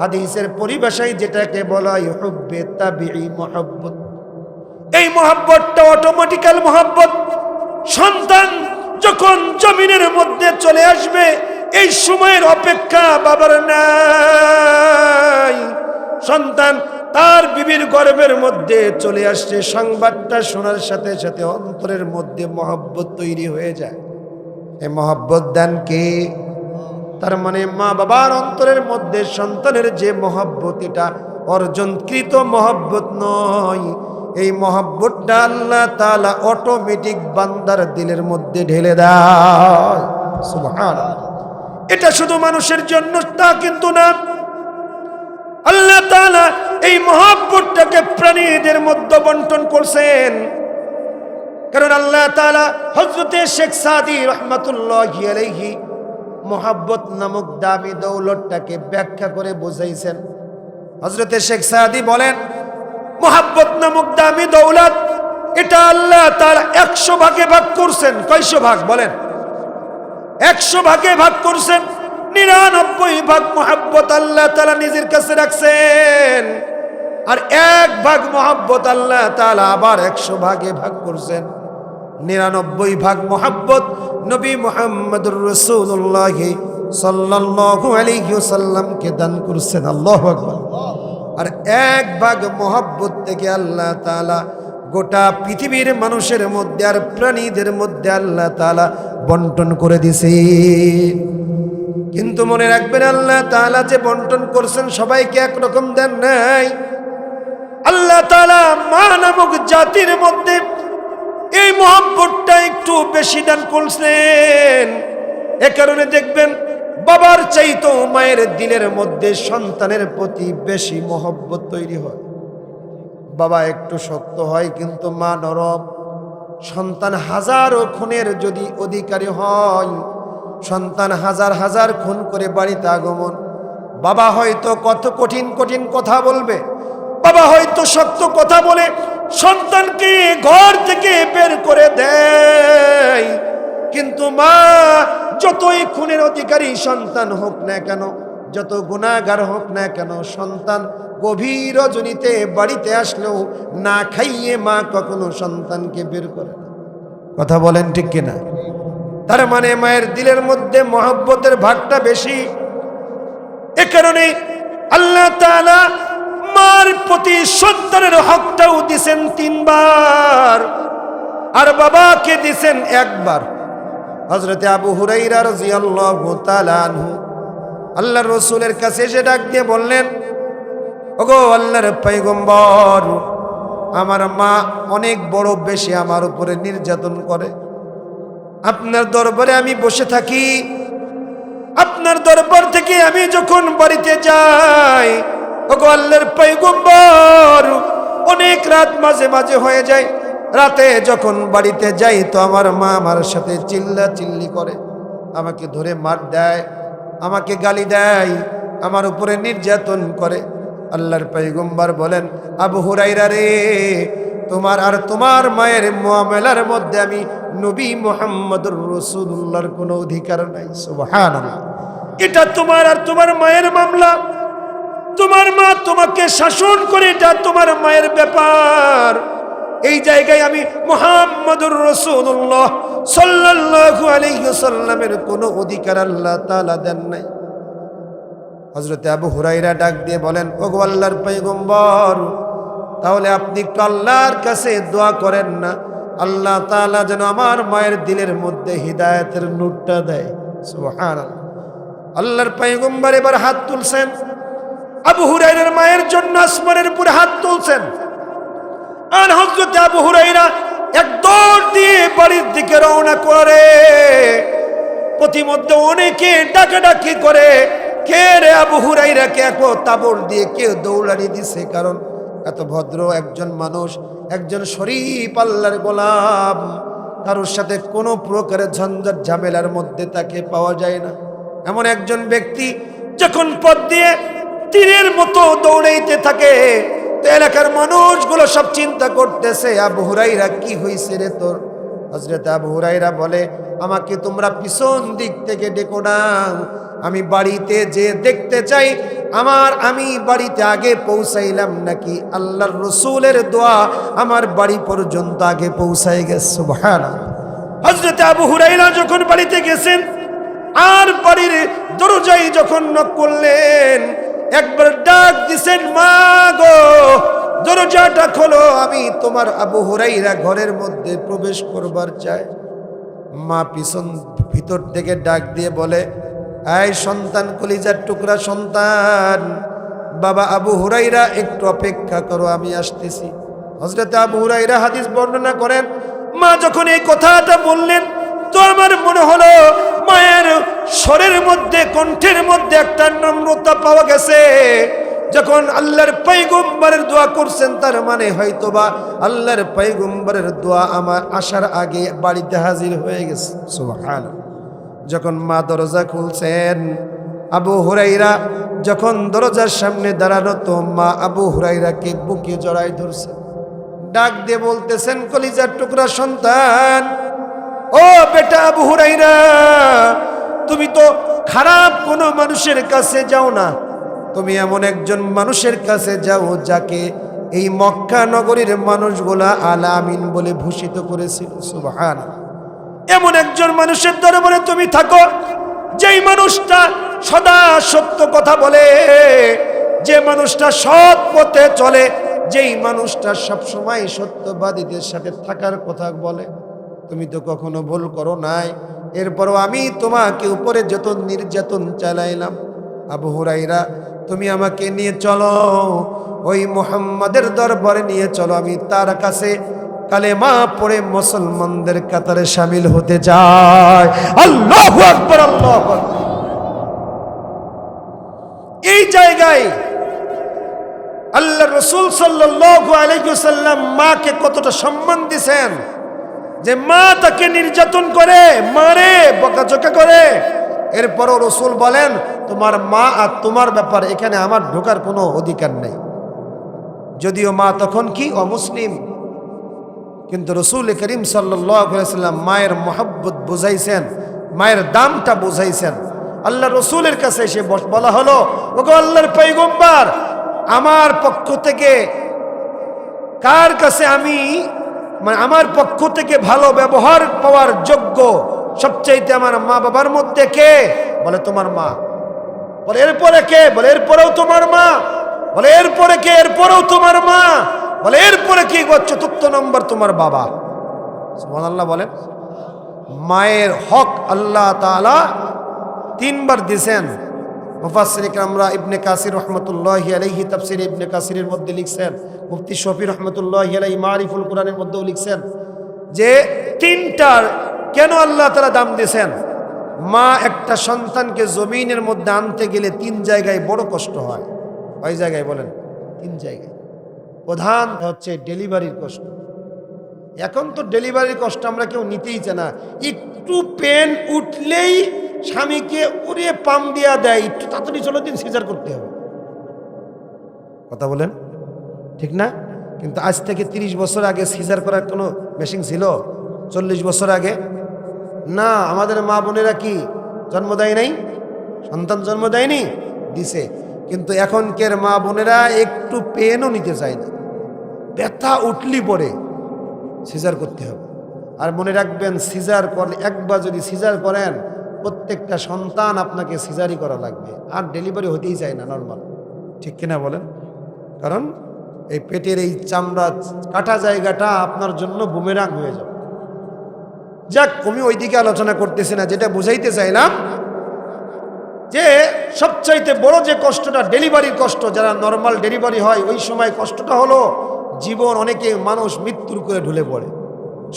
হাদিসের পরিভাষায় যেটাকে বলা হয় হুব্বে তাবিঈ মহব্বত। এই মহব্বতটা অটোমেটিক্যাল মহব্বত। সন্তান যখন জমিনের মধ্যে চলে আসবে, এই সময়ের অপেক্ষা বাবার নাই। সন্তান তার বিবির গর্ভের মধ্যে চলে আসছে, সংবাদটা শোনার সাথে সাথে অন্তরের মধ্যে মহব্বত তৈরি হয়ে যায়। এই মহব্বত দেন কে? তার মানে মা বাবার অন্তরের মধ্যে সন্তানের যে মহব্বত, এটা অর্জনকৃত মহব্বত নয়। এই মহব্বতটা আল্লাহ তাআলা অটোমেটিক বান্দার দিলের মধ্যে ঢেলে দেয়। সুবহানাল্লাহ। এটা শুধু মানুষের জন্য তা কিন্তু না, আল্লাহ তাআলা এই মহব্বতটাকে প্রাণীদের মধ্যে বন্টন করছেন। কারণ আল্লাহ তাআলা হযরতে শেখ সাদী রাহমাতুল্লাহি আলাইহি মহব্বত নামক দামি দৌলতটাকে ব্যাখ্যা করে বুঝাইছেন। হযরতে শেখ সাদী বলেন, মহব্বত নামক দামি দৌলত এটা আল্লাহ তাআলা 100 ভাগে ভাগ করছেন। কয়শো ভাগ বলেন? 100 ভাগে ভাগ করছেন। 99 ভাগ মহব্বত আল্লাহ তাআলা নিজের কাছে রাখছেন, আর 1 ভাগ মহব্বত আল্লাহ তাআলা আবার 100 ভাগে ভাগ করছেন। 99 ভাগ মহব্বত নবী মুহাম্মদুর রাসূলুল্লাহ সাল্লাল্লাহু আলাইহি ওয়াসাল্লামকে দান করছেন। আল্লাহু আকবার। আর 1 ভাগ মহব্বত থেকে আল্লাহ তাআলা গোটা পৃথিবীর মানুষের মধ্যে আর প্রাণীদের মধ্যে আল্লাহ তাআলা বন্টন করে দিয়েছে। কিন্তু মনে রাখবেন, আল্লাহ তাআলা যে বন্টন করছেন সবাইকে একরকম দেন নাই। আল্লাহ তাআলা মা নামক জাতির মধ্যে এই মহব্বতটা একটু বেশি দান করছেন। এ কারণে দেখবেন বাবার চাইতো মায়ের দিলের মধ্যে সন্তানের প্রতি বেশি মহব্বত তৈরি হয়। বাবা একটু শক্ত হয় কিন্তু মা নরম। সন্তান হাজারো খুনের যদি অধিকারী হয়, সন্তান হাজার হাজার খুন করে বাড়িতে আগমন, বাবা হয়তো কত কঠিন কঠিন কথা বলবে, বাবা হয়তো শক্ত কথা বলে সন্তানকে ঘর থেকে বের করে দেয়, কিন্তু মা যতই খুনের অধিকারী সন্তান হোক না কেন, যত গুনাহগার হোক না কেন, সন্তান গভীর রজনীতে বাড়িতে আসলেও না খাইয়ে মা কখনো সন্তানকে বের করে না। কথা বলেন ঠিক কিনা? তার মানে মায়ের দিলের মধ্যে মহব্বতের ভাগটা বেশি। এ কারণে আল্লাহ তাআলা মার প্রতি সন্তানের হকটাও দিছেন 3 বার, আর বাবাকে দিছেন 1 বার। হযরতে আবু হুরায়রা রাদিয়াল্লাহু তাআলা আনহু আল্লাহর রাসূলের কাছে এসে ডাক দিয়ে বললেন, ওগো আল্লাহর পয়গম্বর, আমার মা অনেক বড় বেশি আমার উপরে নির্যাতন করে। আপনার দরবারে আমি বসে থাকি, আপনার দরবার থেকে আমি যখন বাড়িতে যাই, ওগো আল্লাহর পয়গম্বর, অনেক রাত মাঝে মাঝে হয়ে যায়। রাতে যখন বাড়িতে যাই তো আমার মা আমার সাথে চিল্লা চিল্লি করে, আমাকে ধরে মার দেয়, আমাকে গালি দেয়, আমার উপরে নির্যাতন করে। আল্লাহর পয়গম্বর বলেন, আবু হুরায়রা রে, তোমার আর তোমার মায়ের মুআমালার মধ্যে আমি নবী মুহাম্মদুর রাসূলুল্লাহর কোনো অধিকার নাই। সুবহানাল্লাহ। এটা তোমার আর তোমার মায়ের মামলা। তোমার মা তোমাকে শাসন করে, এটা তোমার মায়ের ব্যাপার। এই জায়গায় আমি মুহাম্মদুর রাসূলুল্লাহ সাল্লাল্লাহু আলাইহি ওয়াসাল্লামের কোনো অধিকার আল্লাহ তাআলা দেন নাই। হযরতে আবু হুরায়রা ডাক দিয়ে বলেন, ওগো আল্লাহর পয়গম্বর, তাহলে আপনি একটু আল্লাহর কাছে দোয়া করেন না, আল্লাহ তাআলা যেন আমার মায়ের দিলের মধ্যে হিদায়াতের নূরটা দেয়। সুবহানাল্লাহ। আল্লাহর পয়গম্বর এবার হাত তুলছেন, আবু হুরায়রার মায়ের জন্য আসমানের উপরে হাত তুলছেন। আর হযরতে আবু হুরায়রা এক দৌড় দিয়ে বাড়ির দিকে রওনা করে। প্রতিমধ্যে অনেকে ডাকাডাকি করে, কে রে আবু হুরায়রাকে এক তাবড় দিয়ে কেউ দৌড়ানি দিছে। কারণ এত ভদ্র একজন মানুষ, একজন শরীফ আল্লাহর গোলাম, কারোর সাথে কোনো প্রকারের ঝঞ্ঝট ঝামেলার মধ্যে তাকে পাওয়া যায় না। এমন একজন ব্যক্তি যখন পথ দিয়ে তীরের মতো দৌড়াইতে থাকে, তো এলাকার মানুষগুলো সব চিন্তা করতেছে, আবু হুরায়রা কি হয়েছে রে তোর? হযরত আবু হুরায়রা বলে, আমাকে তোমরা পিছন দিক থেকে ডেকো না, আমি বাড়িতে যে দেখতে চাই আমি বাড়িতে আগে পৌঁছাইলাম নাকি আল্লাহর রাসূলের দোয়া আমার বাড়ি পর্যন্ত আগে পৌঁছায় গেছে। সুবহানাল্লাহ। হযরত আবু হুরায়রা যখন বাড়িতে গেছেন, আর বাড়ির দরজায় যখন নক করলেন, একবার ডাক দিছেন, মা গো দরজাটা খোলো, আমি তোমার আবু হুরাইরা ঘরের মধ্যে প্রবেশ করবার চাই। মা ভিতর থেকে ডাক দিয়ে বলে, এই সন্তান, কলিজার টুকরা সন্তান, বাবা আবু হুরাইরা একটু অপেক্ষা করো, আমি আসতেছি। হযরত আবু হুরাইরা হাদিস বর্ণনা করেন, মা যখন এই কথাটা বললেন তো আমার মনে হলো মায়ের স্বরের মধ্যে, কণ্ঠের মধ্যে একটা নম্রতা পাওয়া গেছে। যখন আল্লাহর পয়গম্বরের দোয়া করছেন, তার মানে হয়তোবা আল্লাহর পয়গম্বরের দোয়া আমার আসার আগে বাড়িতে হাজির হয়ে গেছে। সুবহানাল্লাহ। যখন মা দরজা খুলছেন, আবু হুরাইরা যখন দরজার সামনে দাঁড়ানো, তো মা আবু হুরাইরাকে বুকে জড়াই ধরছে, ডাক দিয়ে বলতেছেন, কলিজার টুকরা সন্তান, ও বেটা আবু হুরাইরা, তুমি তো খারাপ কোনো মানুষের কাছে যাও না, তুমি এমন একজন মানুষের কাছে যাও যাকে এই মক্কা নগরীর মানুষগুলা আল আমিন বলে ভূষিত করেছিল। সুবহানাল্লাহ। এমন একজন মানুষের দরবারে তুমি থাকো, যেই মানুষটা সদা সত্য কথা বলে, যে মানুষটা সৎ পথে চলে, যেই মানুষটা সবসময় সত্যবাদীদের সাথে থাকার কথা বলে। তুমি তো কখনো ভুল করো নাই, এরপরও আমি তোমাকে উপরে যত নির্যাতন চালাইলাম। আবু হুরাইরা, তুমি আমাকে নিয়ে চলো, ওই মুহাম্মাদের দরবারে নিয়ে চলো, আমি তার কাছে কালেমা পড়ে মুসলমানদের কাতারে শামিল হতে চাই। আল্লাহু আকবার, আল্লাহু আকবার। এই জায়গায় আল্লাহ রাসূল সাল্লাল্লাহু আলাইহি ওয়াসাল্লাম মাকে কতটা সম্মান দিয়েছেন, যে মা তাকে নির্যাতন করে, মারে, বকাঝকা করে, এরপরও রাসূল বলেন, তোমার মা আর তোমার ব্যাপার এখানে আমার ঢোকার কোনো অধিকার নেই। যদিও মা তখন কি অমুসলিম, কিন্তু রাসূল করিম সাল্লাল্লাহু আলাইহি ওয়াসাল্লাম মায়ের মহব্বত বুঝাইছেন, মায়ের দামটা বুঝাইছেন। আল্লাহ রাসূলের কাছে এসে বলা হলো, ওগো আল্লাহর পয়গম্বর, আমার পক্ষ থেকে কার কাছে আমি, মানে আমার পক্ষ থেকে ভালো ব্যবহার পাওয়ার যোগ্য সবচাইতে আমার মা বাবার মধ্যে কে? বলে তোমার মা। বলে এরপরে কে? বলে এরপরেও তোমার মা। বলে এরপরে কে? এরপরেও তোমার মা। বলে এরপরে কি? চতুর্থ নম্বর তোমার বাবা। সুবহানাল্লাহ বলেন। মায়ের হক আল্লাহ তাআলা তিনবার দিয়েছেন। মুফাসসির ইকরামরা ইবনে কাসির রাহমাতুল্লাহি আলাইহি তাফসীর ইবনে কাসিরের মধ্যে লিখছেন, মুফতি শফি রাহমাতুল্লাহি আলাইহি মারিফুল কোরআনের মধ্যেও লিখছেন যে তিনটার কেন আল্লাহ তাআলা দাম দিয়েছেন। মা একটা সন্তানকে জমিনের মধ্যে আনতে গেলে তিন জায়গায় বড় কষ্ট হয়। কয় জায়গায় বলেন? তিন জায়গায়। প্রধান হচ্ছে ডেলিভারির কষ্ট। এখন তো ডেলিভারির কষ্ট আমরা কেউ নিতেই চাই না। একটু পেন উঠলেই স্বামীকে উড়ে পাম দিয়া দেয়, একটু তাড়াতাড়ি চলো দিন, সিজার করতে হবে। কথা বলেন ঠিক না? কিন্তু আজ থেকে 30 বছর আগে সিজার করার কোনো মেশিন ছিল? 40 বছর আগে না। আমাদের মা বোনেরা কি জন্ম দেয় নাই? সন্তান জন্ম দেয়নি? দিছে। কিন্তু এখনকার মা বোনেরা একটু পেনও নিতে চায় না, ব্যথা উঠলি পরে সিজার করতে হবে। আর মনে রাখবেন, সিজার করলে, একবার যদি সিজার করেন, প্রত্যেকটা সন্তান আপনাকে সিজারই করা লাগবে, আর ডেলিভারি হতেই চায় না নর্মাল। ঠিক কিনা বলেন? কারণ এই পেটের এই চামড়া কাটা জায়গাটা আপনার জন্য বুমেরাং হয়ে যাবে। যাক, আমি ওই দিকে আলোচনা করতেছি না। যেটা বুঝাইতে চাইলাম যে সবচাইতে বড় যে কষ্টটা ডেলিভারির কষ্ট, যারা নর্মাল ডেলিভারি হয় ওই সময় কষ্টটা হলো জীবন, অনেকে মানুষ মৃত্যুর করে ঢুলে পড়ে।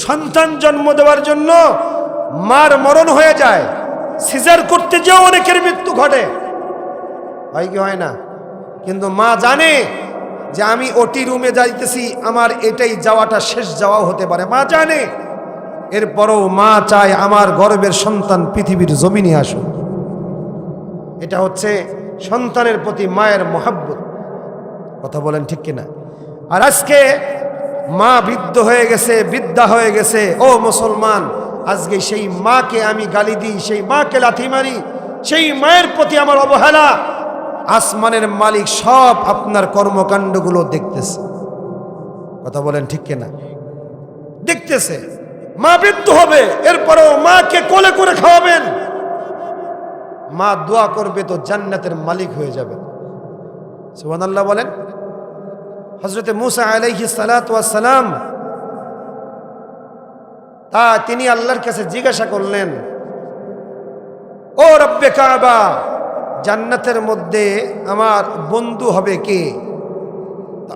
সন্তান জন্ম দেওয়ার জন্য মার মরণ হয়ে যায়, সিজার করতে যেও অনেকের মৃত্যু ঘটে, হয় কি হয় না? কিন্তু মা জানে যে আমি ওটি রুমে যাইতেছি, আমার এটাই যাওয়াটা শেষ যাওয়াও হতে পারে, মা জানে। এরপরও মা চায় আমার গর্ভের সন্তান পৃথিবীর জমিনে আসুক। এটা হচ্ছে সন্তানের প্রতি মায়ের মহব্বত। কথা বলেন ঠিক কিনা? আর আজকে মা বৃদ্ধ হয়ে গেছে, বৃদ্ধা হয়ে গেছে। ও মুসলমান, আজকে সেই মাকে আমি গালি দিই, সেই মাকে লাথি মারি, সেই মায়ের প্রতি আমার অবহেলা। আসমানের মালিক সব আপনার কর্মকাণ্ডগুলো দেখতেছে। কথা বলেন ঠিক কিনা? দেখতেছে। মা বৃদ্ধ হবে, এরপরেও মাকে কোলে করে খাওয়াবেন, মা দোয়া করবে তো জান্নাতের মালিক হয়ে যাবে। সুবহানাল্লাহ বলেন। হযরতে মূসা আলাইহিস সালাতু ওয়াস সালাম তিনি আল্লাহর কাছে জিজ্ঞাসা করলেন, ও রব্বে কাবা, জান্নাতের মধ্যে আমার বন্ধু হবে কে?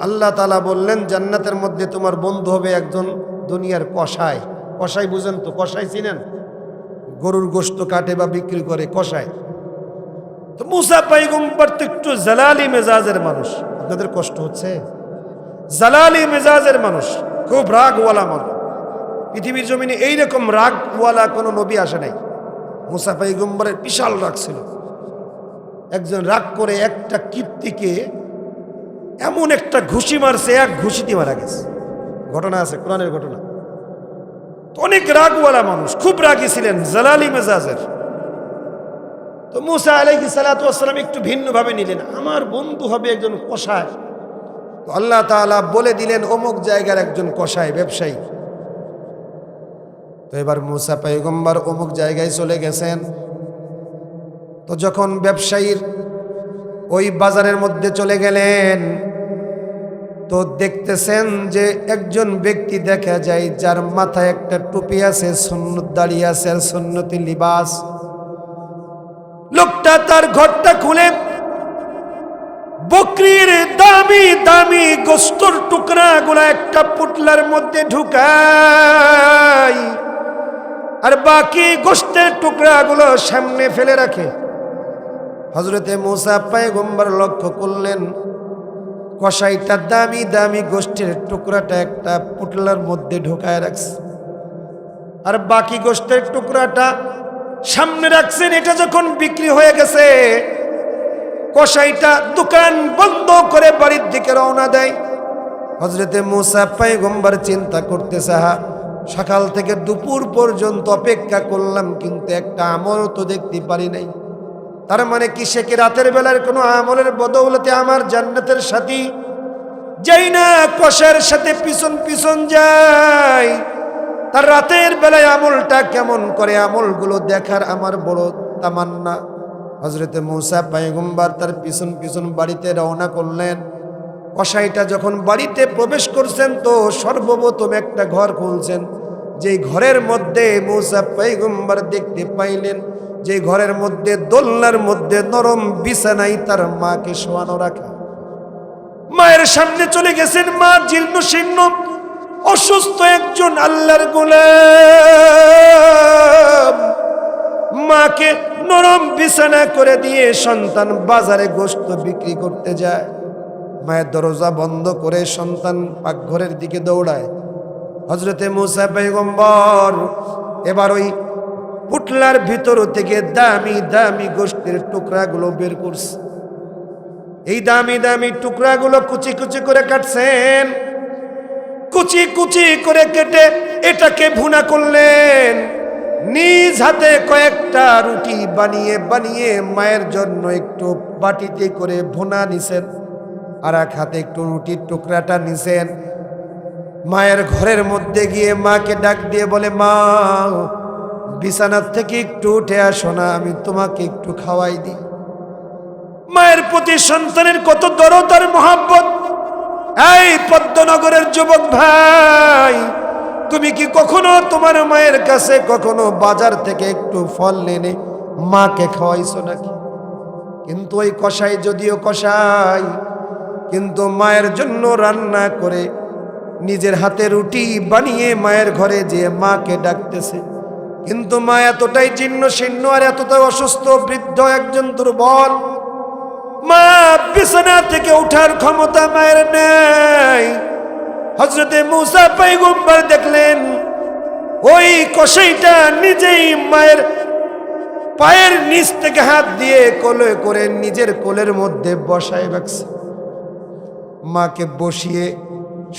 আল্লাহ তাআলা বললেন, জান্নাতের মধ্যে তোমার বন্ধু হবে একজন দুনিয়ার কসাই। কসাই বুঝেন তো? কসাই চিনেন? গরুর গোশত কাটে বা বিক্রি করে কসাই। তো মূসা পয়গম্বর তো একটু জালালি মেজাজের মানুষ। আপনাদের কষ্ট হচ্ছে? জালালি মেজাজের মানুষ, খুব রাগওয়ালা মানুষ। পৃথিবীর জমিনে এইরকম রাগওয়ালা কোনো নবী আসে নাই। মূসা পয়গম্বরের বিশাল রাগ ছিল। একজন রাগ করে একটা কিপ্তিকে এমন একটা ঘুষি মারছে, এক ঘুষিতে মারা গেছে। ঘটনা আছে, কোরআনের ঘটনা। অনেক রাগওয়ালা মানুষ, খুব রাগী ছিলেন, জালালি মেজাজের। তো মূসা আলাইহিস সালাতু ওয়াস সালাম একটু ভিন্নভাবে নিলেন, আমার বন্ধু হবে একজন কসাই। তো আল্লাহ তাআলা বলে দিলেন অমুক জায়গার একজন কসাই, ব্যবসায়ী। তো এবার মূসা পয়গম্বর অমুক জায়গায় চলে গেছেন। তো যখন ব্যবসায়ীর ওই বাজারের মধ্যে চলে গেলেন, তো দেখতেছেন যে একজন ব্যক্তি দেখা যায় যার মাথায় একটা টুপি আছে, সুন্নত দাঁড়িয়ে আছে আর সুন্নতি লিবাস। লোকটা তার ঘরটা খুলে বকরির দামি দামি গোশতের টুকরাগুলো একটা পুটলার মধ্যে ঢুকায় আর বাকি গোশতের টুকরাগুলো সামনে ফেলে রাখে। হযরতে মূসা পয়গম্বর লক্ষ্য করলেন কসাইটা দামি দামি গোশতের টুকরাটা একটা পুটলার মধ্যে ঢুকায় রাখছে আর বাকি গোশতের টুকরাটা সামনে রাখছেন। এটা যখন বিক্রি হয়ে গেছে, কসাইটা দোকান বন্ধ করে বাড়ির দিকে রওনা দেয়। হযরতে মূসা পয়গম্বর চিন্তা করতেছে, সকাল থেকে দুপুর পর্যন্ত অপেক্ষা করলাম কিন্তু একটা আমল তো দেখতে পারি নাই। তার মানে কি সে কি রাতের বেলার কোনো আমলের বদৌলতে আমার জান্নাতের সাথী? যাই না কসাইয়ের সাথে পিছন পিছন যাই, তার রাতের বেলায় আমলটা কেমন করে, আমলগুলো দেখার আমার বড় তামান্না। হযরতে মূসা পয়গম্বর তার পিছন পিছন বাড়িতে রওনা করলেন। কসাইটা যখন বাড়িতে প্রবেশ করছেন তো সর্বপ্রথম একটা ঘর খুলছেন। যেই ঘরের মধ্যে মূসা পয়গম্বর দেখতে পাইলেন যে ঘরের মধ্যে দোলনার মধ্যে নরম বিছানায় তার মাকে শোয়ানো রাখা। মায়ের সামনে চলে গেছেন। মা জীর্ণ শীর্ণ অসুস্থ একজন আল্লাহর গোলাম। মাকে নরম বিছানা করে দিয়ে সন্তান বাজারে গোশত বিক্রি করতে যায়। মায়ের দরজা বন্ধ করে সন্তান পাকঘরের দিকে দৌড়ায়। হযরতে মূসা পয়গম্বর এবার ওই পুটলার ভিতর থেকে দামি দামি গোশতের টুকরাগুলো বের করছে। এই দামি দামি টুকরাগুলো কুচি কুচি করে কাটছেন। কুচি কুচি করে কেটে এটাকে ভুনা করলেন। নিজ হাতে কয়েকটা রুটি বানিয়ে বানিয়ে মায়ের জন্য একটু বাটিতে করে ভুনা নিছেন, আর এক হাতে একটু রুটির টুকরাটা নিছেন। মায়ের ঘরের মধ্যে গিয়ে মাকে ডাক দিয়ে বলে, মা বিছানার থেকে একটু উঠে আসো না, আমি তোমাকে একটু খাওয়াই দিই। মায়ের প্রতি সন্তানের কত দরদ আর মহব্বত। এই পদ্মনগরের যুবক ভাই, তুমি কি কখনো তোমার মায়ের কাছে কখনো বাজার থেকে একটু ফল এনে মাকে খাওয়াইছো নাকি? কিন্তু ওই কসাই যদিও কসাই, কিন্তু মায়ের জন্য রান্না করে নিজের হাতে রুটি বানিয়ে মায়ের ঘরে যেয়ে মাকে ডাকতেছে। কিন্তু মা এতটাই জীর্ণ শীর্ণ আর এতটাই অসুস্থ, বৃদ্ধ, একজন দুর্বল। মা বিছানা থেকে ওঠার ক্ষমতা মায়ের নেই। হযরতে মূসা পয়গম্বর দেখলেন ওই কসাইটা নিজেই মায়ের পায়ের নিচ থেকে হাত দিয়ে কোলে করে নিজের কোলের মধ্যে বসায় রাখছে। মাকে বসিয়ে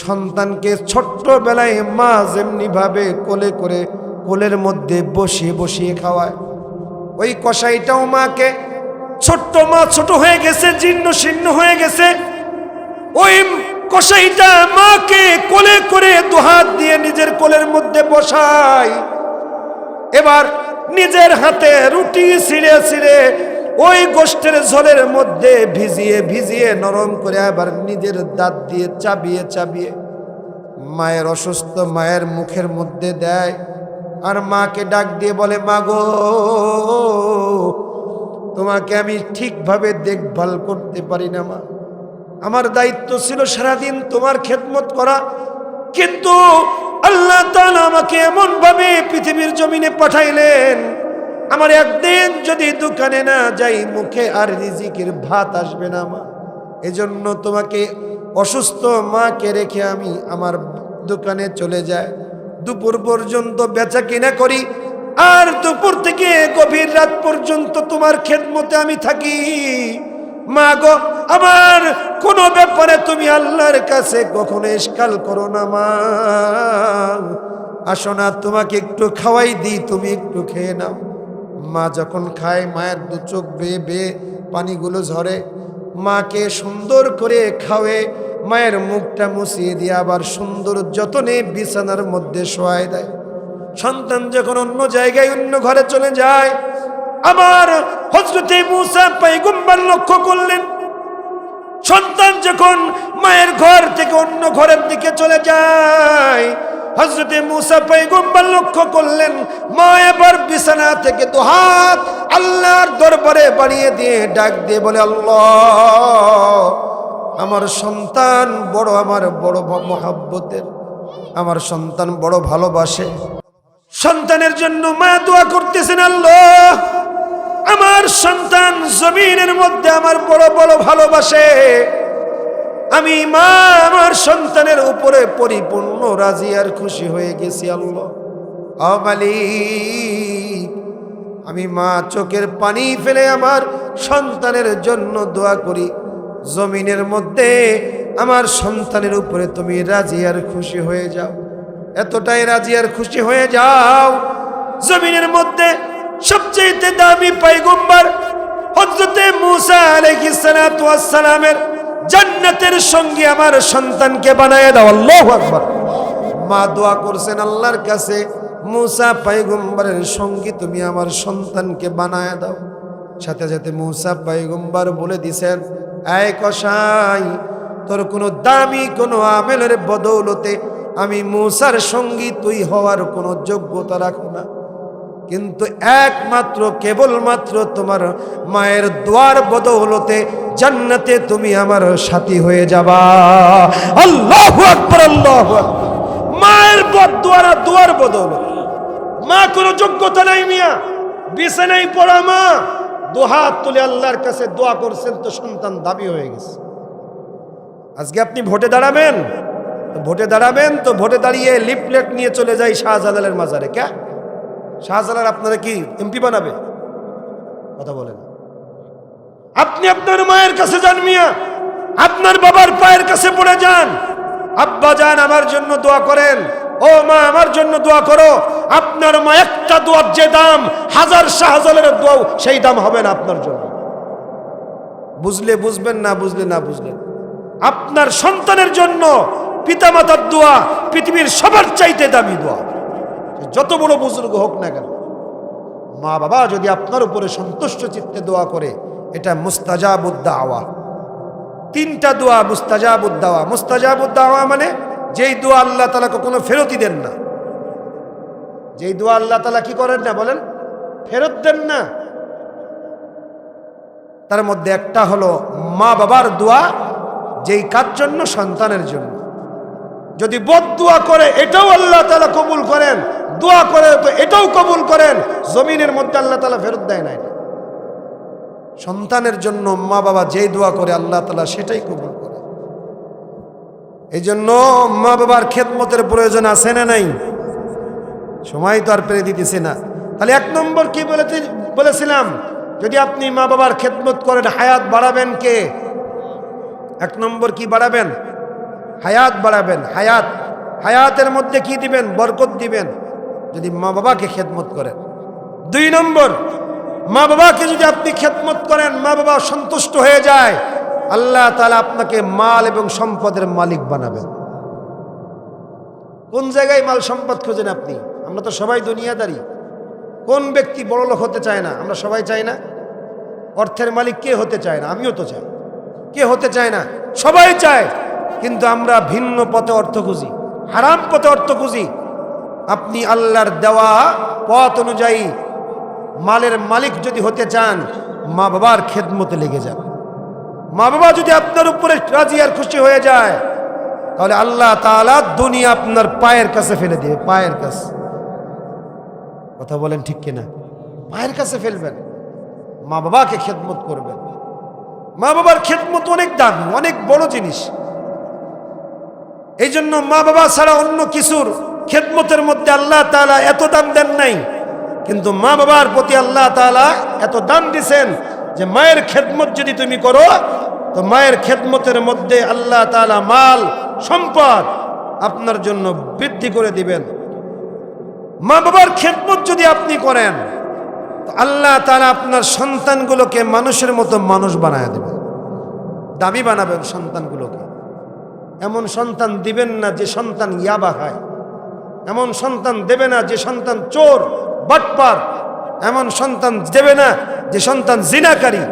সন্তানকে ছোট্টবেলায় মা যেমনি ভাবে কোলে করে কোলের মধ্যে বসিয়ে বসিয়ে খাওয়ায়, ওই কসাইটাও মাকে, ছোট্ট মা ছোট হয়ে গেছে, জীর্ণ শীর্ণ হয়ে গেছে, ওই কসাইটা মাকে কোলে করে দুহাত দিয়ে নিজের কোলের মধ্যে বসায়। এবার নিজের হাতে রুটি ছিঁড়ে ছিঁড়ে ওই গোষ্ঠের ঝোলের মধ্যে ভিজিয়ে ভিজিয়ে নরম করে আবার নিজের দাঁত দিয়ে চাবিয়ে চাবিয়ে মায়ের অসুস্থ মায়ের মুখের মধ্যে দেয়। আর মাকে ডাক দিয়ে বলে, মা গো, তোমাকে আমি ঠিকভাবে দেখভাল করতে পারি না মা, আমার দায়িত্ব ছিল সারাদিন তোমার খেদমত করা, কিন্তু আল্লাহ তাআলা আমাকে এমন ভাবে পৃথিবীর জমিনে পাঠাইলেন, আমার একদিন যদি দোকানে না যাই মুখে আর রিজিকের ভাত আসবে না মা। এজন্য তোমাকে অসুস্থ মাকে রেখে আমি আমার দোকানে চলে যাই, দুপুর পর্যন্ত বেচা কিনা করি, আর দুপুর থেকে গভীর রাত পর্যন্ত তোমার খেদমতে আমি থাকি। মা গো, আমার কোনো ব্যাপারে তুমি আল্লাহর কাছে কখনো ইশকাল করো না মা। আসো না, তোমাকে একটু খাওয়াই দিই, তুমি একটু খেয়ে নাও। মা যখন খায় মায়ের দু চোখ বেয়ে বেয়ে পানিগুলো ঝরে, মাকে সুন্দর করে খাওয়ে মায়ের মুখটা মুছিয়ে দিয়ে আবার সুন্দর যতনে বিছানার মধ্যে শোয়ায় দেয়। সন্তান যখন অন্য জায়গায় অন্য ঘরে চলে যায়, আবার হযরতে মূসা পয়গম্বর লক্ষ্য করলেন, সন্তান যখন মায়ের ঘর থেকে অন্য ঘরের দিকে চলে যায়, হযরতে মূসা পয়গম্বর লক্ষ্য করলেন মা এবার বিছানা থেকে দুহাত আল্লাহর দরবারে বাড়িয়ে দিয়ে ডাক দিয়ে বলে, আল্লাহ, আমার সন্তান বড়, আমার বড় মহব্বতের, আমার সন্তান বড় ভালোবাসে। সন্তানের জন্য মা দোয়া করতেছেন, আল্লাহ, আমার সন্তান জমিনের মধ্যে আমার বড় বড় ভালোবাসে, আমি মা আমার সন্তানের উপরে পরিপূর্ণ রাজি আর খুশি হয়ে গেছি। আল্লাহ ও মালিক, আমি মা চোখের পানি ফেলে আমার সন্তানের জন্য দোয়া করি, জমিনের মধ্যে আমার সন্তানের উপরে তুমি রাজি আর খুশি হয়ে যাও, এতটাই রাজি আর খুশি হয়ে যাও, জমিনের মধ্যে সবচেয়ে দামি পয়গম্বর হযরতে মূসা আলাইহিস সালাতু ওয়াস সালামের জান্নাতের সঙ্গে আমার সন্তানকে বানায় দাও। আল্লাহু আকবার। মা দোয়া করছেন আল্লাহর কাছে, মূসা পয়গম্বরের সঙ্গে তুমি আমার সন্তানকে বানায় দাও। সাথে সাথে মূসা পয়গম্বর বলে দিছেন, আয় কসাই, তোর কোনো দামি কোনো আমেলের বদৌলতে আমি মূসার সঙ্গী তুই হওয়ার কোনো যোগ্যতা রাখো না, কিন্তু একমাত্র কেবলমাত্র তোমার মায়ের দোয়ার বদৌলতে জান্নাতে তুমি আমার সাথী হয়ে যাবা। আল্লাহু আকবার, আল্লাহু আকবার। মায়ের দোয়ার বদৌলতে, মা কোনো যোগ্যতা নাই মিয়া, বিছানায় পড়া মা দুহাত তুলে আল্লাহর কাছে দোয়া করছেন, তো সন্তান দাবি হয়ে গেছে। আজকে আপনি ভোটে দাঁড়াবেন, তো ভোটে দাঁড়িয়ে লিফলেট নিয়ে চলে যাই শাহজালালের মাজারে। কে শাহজালাল আপনারা কি এমপি বানাবে? কথা বলেন। আপনি আপনার মায়ের কাছে যান মিয়া, আপনার বাবার পায়ের কাছে পড়ে যান, আব্বা যান আমার জন্য দোয়া করেন, ও মা আমার জন্য দোয়া করো। আপনার মা একটা দোয়ার যে দাম হাজার শাহজালালের দোয়াও সেই দাম হবে না আপনার জন্য। বুঝলে বুঝবেন, না বুঝলে না বুঝলেন। আপনার সন্তানের জন্য পিতামাতার দোয়া পৃথিবীর সবার চাইতে দামি দোয়া, যত বড় বুজুর্গ হোক না কেন। মা বাবা যদি আপনার উপরে সন্তুষ্ট চিত্তে দোয়া করে, এটা মুস্তাজাবুদ দাওয়া। তিনটা দোয়া মুস্তাজাবুদ দাওয়া। মুস্তাজাবুদ দাওয়া মানে যেই দোয়া আল্লাহ তাআলা কখনো ফেরতই দেন না, যেই দোয়া আল্লাহ তাআলা কি করেন না, বলেন, ফেরত দেন না। তার মধ্যে একটা হলো মা বাবার দোয়া, যেই কার জন্য, সন্তানের জন্য। যদি বদদুয়া করে এটাও আল্লাহ তাআলা কবুল করেন, দোয়া করে তো এটাও কবুল করেন, জমিনের মধ্যে আল্লাহ তাআলা ফেরত দেয় না। এটা সন্তানের জন্য মা বাবা যেই দোয়া করে আল্লাহ তাআলা সেটাই কবুল করে। এই জন্য মা বাবার খেদমতের প্রয়োজন আছে না নাই? সময় তো আর পেরে দিতেছে না। তাহলে এক নম্বর কি বলেছিলাম, যদি আপনি মা বাবার খেদমত করেন হায়াত বাড়াবেন কে? এক নম্বর কি বাড়াবেন? হায়াত বাড়াবেন। হায়াতের মধ্যে কি দিবেন? বরকত দিবেন যদি মা বাবাকে খেদমত করেন। দুই নম্বর, মা বাবাকে যদি আপনি খেদমত করেন, মা বাবা সন্তুষ্ট হয়ে যায়, আল্লাহ তাআলা আপনাকে মাল এবং সম্পদের মালিক বানাবেন। কোন জায়গায় মাল সম্পদ খোঁজেন আপনি? আমরা তো সবাই দুনিয়াদারি। কোন ব্যক্তি বড় লোক হতে চায় না? আমরা সবাই চাই না? অর্থের মালিক কে হতে চায় না? আমিও তো চাই। কে হতে চায় না? সবাই চায়। কিন্তু আমরা ভিন্ন পথে অর্থ খুঁজি, হারাম পথে অর্থ খুঁজি। আপনি আল্লাহর দেওয়া পথ অনুযায়ী মালের মালিক যদি হতে চান, মা বাবার খেদমতে লেগে যান। মা বাবা যদি আপনার উপরে রাজি আর খুশি হয়ে যায়, তাহলে আল্লাহ তাআলা দুনিয়া আপনার পায়ের কাছে ফেলে দিবে। পায়ের কাছে। কথা বলেন ঠিক কিনা? পায়ের কাছে ফেলবেন। মা বাবাকে খেদমত করবেন। মা বাবার খেদমত অনেক দামি, অনেক বড় জিনিস। এই জন্য মা বাবা ছাড়া অন্য কিছুর খেদমতের মধ্যে আল্লাহ তাআলা এত দাম দেন নাই, কিন্তু মা বাবার প্রতি আল্লাহ তাআলা এত দাম দিছেন যে মায়ের খেদমত যদি তুমি করো, তো মায়ের খেদমতের মধ্যে আল্লাহ তাআলা মাল সম্পদ আপনার জন্য বৃদ্ধি করে দিবেন। মা বাবার খেদমত যদি আপনি করেন, তো আল্লাহ তাআলা আপনার সন্তানগুলোকে মানুষের মতো মানুষ বানায় দেবেন, দামি বানাবেন সন্তানগুলোকে। এমন সন্তান দিবেন না যে সন্তান ইয়াবা খায়, এমন সন্তান দেবে না যে সন্তান চোর বাটপার, এমন সন্তান দেবে না যে সন্তান জিনাকারী,